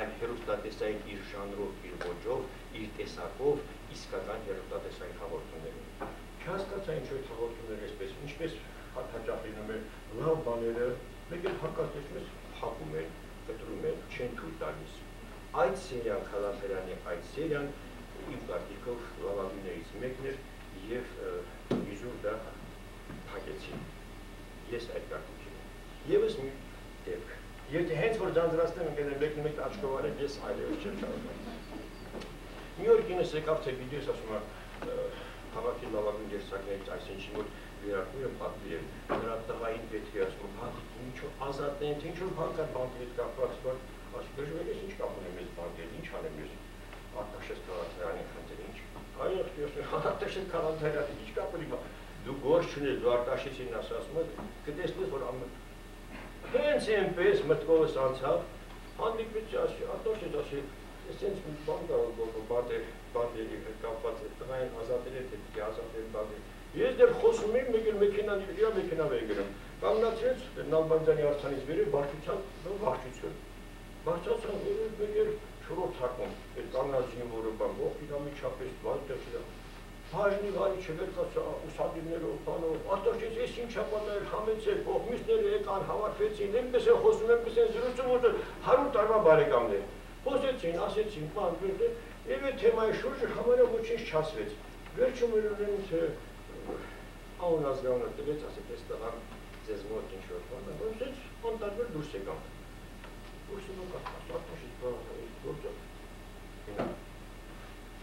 Speaker 6: այլ հեռուստատեսային իր ժանրով, իր ոճով, իր տեսակով իսկական հեռուստատեսային հաղորդումներ են։ Չհասկացա ինչ այդ հաղորդումները այսպես, ինչպես հաճախ լինում է լավ բաները, մեկ էլ հակասեցնում ես, փակում են, կտրում են, չեն թույլ տալիս։ այդ սերիան, Քալանթարյանի այդ սերիան իմ կարծիքով լավագույններից մեկն էր եւ իզուր դա փակեցի։ Ես այդ կարծիքին եմ։ Եվս մի դեպք։ Եթե հենց որ ձանձրացնեմ ընկերներ մեկ աչքով արել, ես այլևս չեմ շարունակում։ Մի օր կինս եկավ թե վիդեոս ասում է հավաքի լավագույն դերձակներից այսինչի որ վերարկու եմ պատվիրել, նրա տղային պետք է ասում, հա, ինչ-որ ազատեն, թե ինչ-որ բան կար բանկի հետ կապված, որ ասում, բժվել ես ինչ կապ ունեմ ես բանկի հետ, ինչ անեմ ես, Արտաշես Քալանթարյանի խնդրի ինչ, այո, Արտաշես Քալանթարյանի ինչ կապ ունի, դու գործ չունես, դու Արտաշեսին ասում ես, կտեսնես, որ հենց այնպես մտքովս անցավ, հանդիպեց ասի, Արտաշես ասի, ես հենց մի բան կարող բանդերի հետ կապված է, տղային ազատել է, թե պիտի ազատել բանդերի։ Ես դեռ խոսում եմ, մեկ էլ մեքենան իր մեքենավ է գրում։ Կանգնացրեց Նալբանդյանի արձանից վերև վարչության վարչություն։ Վարչության վերև մեկ էլ շորոց հարկում, այդ կանգնած զինվորը բան, ողջ միջապես վայրտեղ իրա։ Բաժնի վարի չվերցած ուսադիրներով, բանով, Արտաշես ես ինչ ապանայել, համեցել, կողմիստները եկան, հավաքվեցին, այնպես են խոսում, այնպես են զրուցում, որ 100 տարվա բարեկամներ։ Խոսեցին, ասեցին, բան, եւ այդ թեմայի շուրջը համարյա ոչինչ չասվեց։ Վերջում էլ ունեն թե Անուն ազգանունը տվեց, ասեք, ես տղան ձեզ մոտ ինչ-որ բան, որ ես անտարբեր դուրս եկամ։ Դուրս եկամ կատմաս, Արտաշես գործը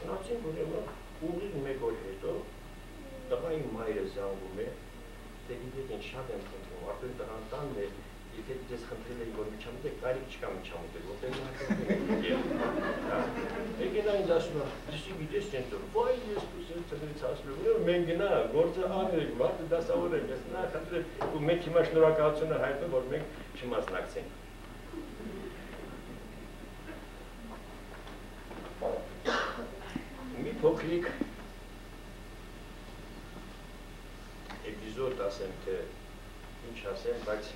Speaker 6: գնացին, որ ուղիղ մեկ օր հետո տղայի մայրը զանգում է, թե գիտեք ինչ շատ եմ խնդրում, արդեն տղան տանն է, եթե ձեզ խնդրել էի, որ միջամուտեք, կարիք չկա միջամուտեք, որտեղ Եկենա ինձ ասում է, դեսի գիտես չենտոր, վայ ես կուսել ծնրից ասում եմ, մենք գնա, գործը անել, մարդը դասավորեմ, ես նա խնդրել, ու մենք հիմա շնորհակալությունը հայտնում, որ մենք չմասնակցենք։ Մի փոքրիկ էպիզոդ ասեմ, թե ինչ ասեմ, բայց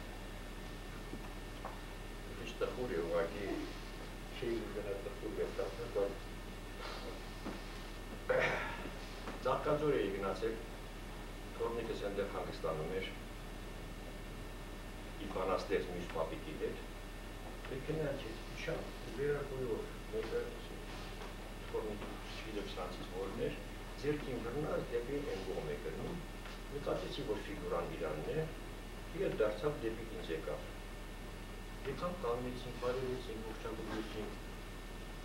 Speaker 6: ինչ տխուր է ուղղակի չի գնա տխուր վերտասնական Ծաղկաձոր էի գնացել, թորնիկս այնտեղ հանգստանում էր իր բանաստեղծ մյուս պապիկի հետ Դե գնացեց, իջա վերարկույով մեկը թորնիկի չգիտեմ սրանցից որն էր ձերքին բռնած դեպի այն կողմ է գնում նկատեցի, որ ֆիգուրան իրանն է և դարձավ դեպի ինձ եկավ Եկան կանգնեցին, բարևեցին, ողջաբուժեցին,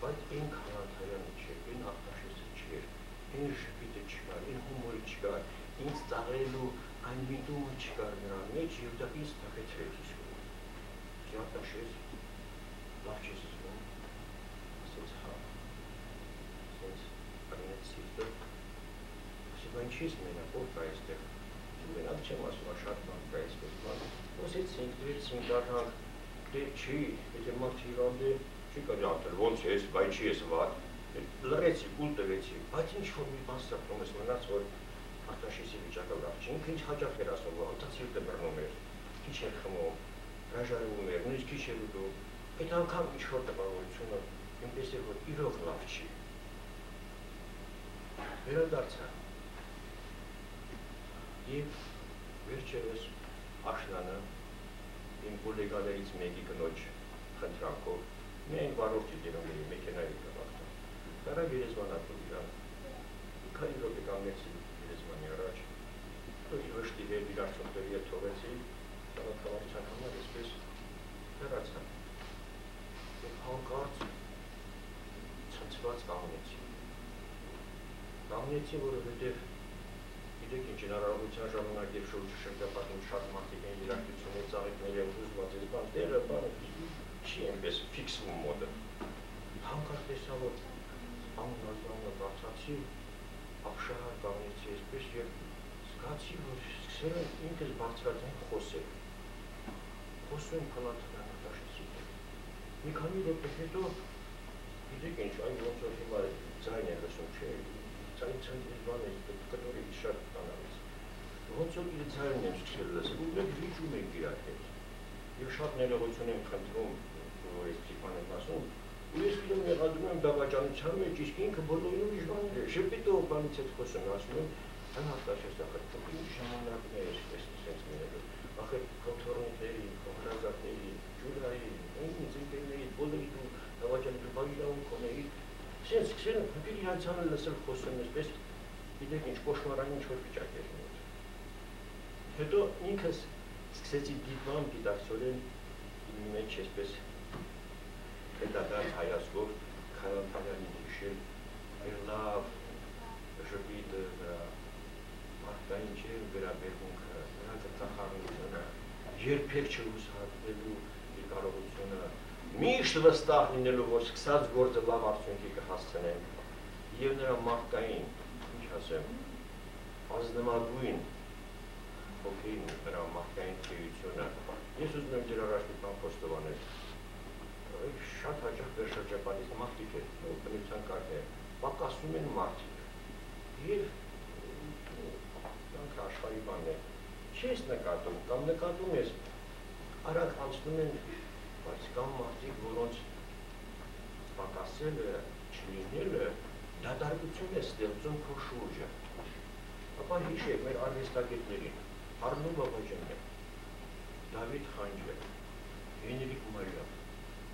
Speaker 6: բայց այն Քալանթարյանը չէր, այն Արտաշեսը չէր, այն շփիտը չկար, այն հումորը չկար, ինձ ծաղրելու այն միտումը չկար նրա մեջ և դա ինձ տխեցրեց իսկույն։ Արտաշես, լավ չես զգում, ասեց հա, ասեց արինեց սիրտը, ասեց բան չես մենակ, ով կա այստեղ, մենակ չեմ ասում, շատ բան կա այսպես բան, ասեցինք, դրեցինք, դառնանք, Դե չի, եթե մարդ հիվանդ է, չի կարելի անցնել, ոնց ես, բայ չի ես վատ, լռեցի, կուլ տվեցի, բայց ինչ-որ մի բան սրտում ես մնաց, որ Արտաշեսի վիճակը լավ չի, ինքը ինչ հաճախ էր ասում, որ անցածիրտը բռնում էր, քիչ էր խմում, հրաժարվում էր, նույնիսկ քիչ էր ուտում, այդ անգամ ինչ-որ տպավորությունը այնպես էր, որ իրոք լավ չի։ Վերադարձա և վերջերս աշնանը իմ կոլեգաներից մեկի կնոջ խնդրանքով միայն վարորդի դերումների մեքենայի կվաղթա։ Կարա գերեզմանատուր իրան, քանի րոպե կանգնեցի գերեզմանի առաջ, վշտի հետ իրար ծնտերի հետ թողեցի, քաղաքավարության համար այսպես հեռացա։ Եվ հանկարծ ցնցված կանգնեցի։ Կանգնեցի, որովհետև Գիտեք ինչ հնարավորության ժամանակ և շուրջը շրջապատում շատ մարդիկ են երաժշտություններ, ծաղիկներ են հուզված ես բան, տեղը բանը չի այնպես ֆիքսվում մոդը։ Հանկարծ տեսա, որ անունազգանունը բարձացի, ապշահար կանգնեցի այսպես և զգացի, որ սկսել եմ ինքս բարձրած են խոսել։ Խոսում եմ Քալանթարյան Արտաշեսի հետ։ Մի քանի րոպե հետո, գիտեք ինչ, այն ոնց որ հիմա ձայն է լսում, չէ, Ցայցանից բան է, կտորի շատ տանալից։ Ոնց որ իր ձայնն եմ սկսել լսել, ու մենք վիճում ենք իրար հետ։ Եվ շատ ներողություն եմ խնդրում, որ ես տիպան եմ ասում, ու ես իրում եղադրում եմ դավաճանության մեջ, իսկ ինքը բոլորին ուրիշ բաներ է, շպիտով բանից հետ խոսում, ասում եմ, այն Արտաշես ախր, ինչ ժամանակներ ես սենց մերելու, ախր քո թորնիկների, քո հրազատների, ջուրայի, ինձ ընկերների, բոլորի դու Դավաճան դուբայի իրավունք ունեի, սենց սկսել հպիր իրանցանը լսել խոսում էսպես, գիտեք ինչ կոշմարային ինչ-որ վիճակ էր մոտ։ Հետո ինքս սկսեցի դիտմամ գիտակցորեն իմ մեջ էսպես հետադարձ հայացքով Քանանթարյանին հիշել, մեր լավ ժպիտը, մարդկային չէ վերաբերմունքը, նրա ծրծախառնությունը, երբեք չհուսահատվելու իր կարողությունը, միշտ վստահ լինելու, որ սկսած գործը լավ արդյունքի կհասցնենք, եւ նրա մարդկային, ինչ ասեմ, ազնվագույն հոգին, նրա մարդկային թեյությունը, ես ուզում եմ ձեր առաջ մի բան խոստովանել, շատ հաճախ մեր շրջապատից մարդիկ են, բնության կարգ է, պակասում են մարդիկ, եւ դրանք աշխարհի բանն է, չես նկատում, կամ նկատում ես, արագ անցնում են, բայց կան մարդիկ, որոնց պակասելը, չլինելը, դադարություն է ստեղծում քո շուրջը, ապա հիշեք մեր արվեստագետներին, Արնո Բաբաջանյան, Դավիթ Խանջյան, Հենրիկ Մարիամ,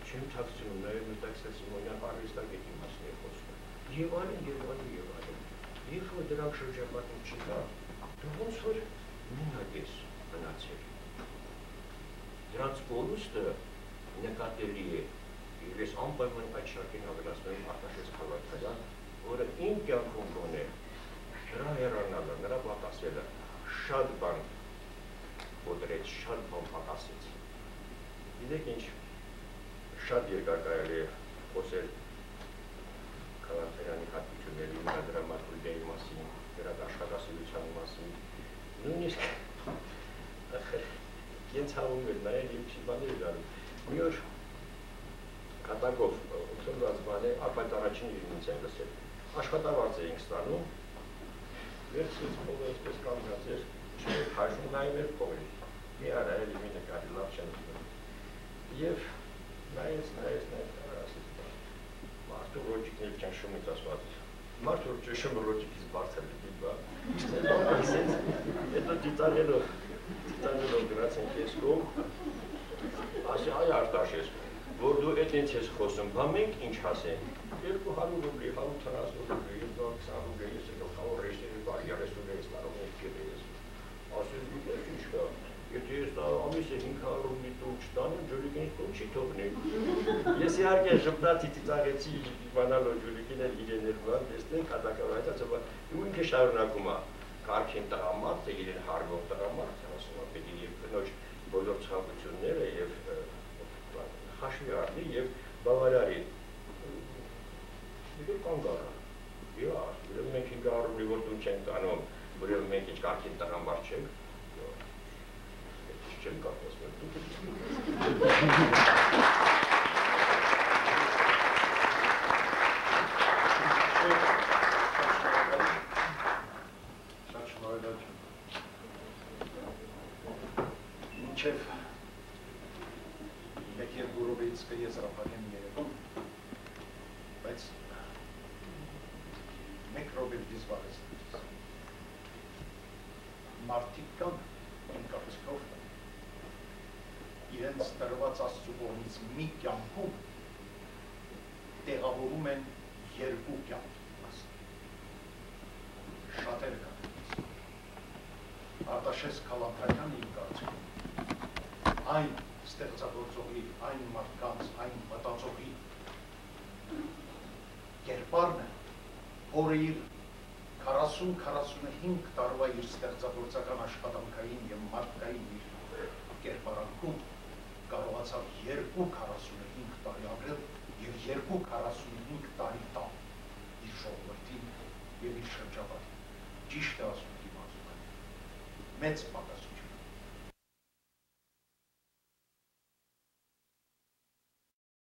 Speaker 6: չեմ թաքցնում, նաև Մետաքսել Սիմոնյան արվեստագետի մասն է խոսում, եւ այլն, երբ որ դրանք շրջապատում չկա, դու ոնց որ մենակ ես մնացել, դրանց կորուստը նկատելի է, եւ ես անպայման այդ շարքին ավելացնում եմ Արտաշես Խալաթարյան, որը իմ կյանքում գոնե նրա հեռանալը, նրա պակասելը շատ բան կոտրեց, շատ բան պակասեց։ Գիտեք ինչ, շատ երկար կարելի է խոսել Քանանթարյանի հատկությունների, նրա դրամատուրգիայի մասին, նրա աշխատասիրության մասին, նույնիսկ ինձ հավում էր նայել եւ չիմանալ իրարու։ Մի օր կատակով ուսումնած բան է, ապայտ առաջին իրինից են լսել։ Աշխատավարձ էինք ստանում, վերցրեց փողը այսպես կանգնած էր, չէր հաշվում նայում էր փողի։ Մի արա էլի մի նկարի լավ չեմ զգում։ Եվ նայեց, ասեց, մարդու ռոճիկն էլ ճնշումից ասված, մարդու ճնշումը ռոճիկից բարձր լպի բա, հետո դիտանելով գրած ենք ես կողմ, ասի այ Արտաշես, որ դու էտ ինձ ես խոսում, բա մենք ինչ հասենք, 200 ռուբլի, 140 ռուբլի, 220 ռուբլի, ես եկով խավոր ռեշտերի բար 30 ռուբլի կարող ենք գետը ես, ասես դուք ինչ կա, եթե ես ամիս է 500 ռուբլի տուն չտանեմ, ջոլիկինից տուն չի թողնենք, ես իհարկե ժպտացի ծիծաղեցի իմանալով ջոլիկին էլ իրեն էր բան, տեսնենք հատակավայտացը, ու ինքը շարունակում է, կարգին տղամարդ է, իրեն հարգող տղամարդ, ասում է պետք է և կնոջ բոլոր ցանկությունները և հաշվի առնի և բավարարի։ Ուրեմն կանգ առա։ Ուրեմն մենք 500 ռուբլի որ տուն չենք տանում, ուրեմն մենք ինչ կարգին տղամարդ չենք։ Չեմ կարծում,
Speaker 2: Մինչև մեկ և գուրովից կեզրապակեմ երեկոն, բայց մեկ ռոբել դիզվարեցնից։ Մարդիկ կան, իմ կարծիքով, իրենց տրված Աստծու կողմից մի կյանքում տեղավորում են երկու կյանք։ Շատերը կան։ Արտաշես Քալանթարյանը իմ կարծիքով այն ստեղծագործողի, այն մարդկանց, այն մտածողի կերպարն է, որը իր 40-45 տարվա իր ստեղծագործական աշխատանքային և մարդկային իր կերպարանքում կարողացավ 2-45 տարի ապրել և 2-45 տարի տալ իր ժողովրդին և իր շրջապատին։ Ճիշտ է ասում իմ ասում, մեծ պակաս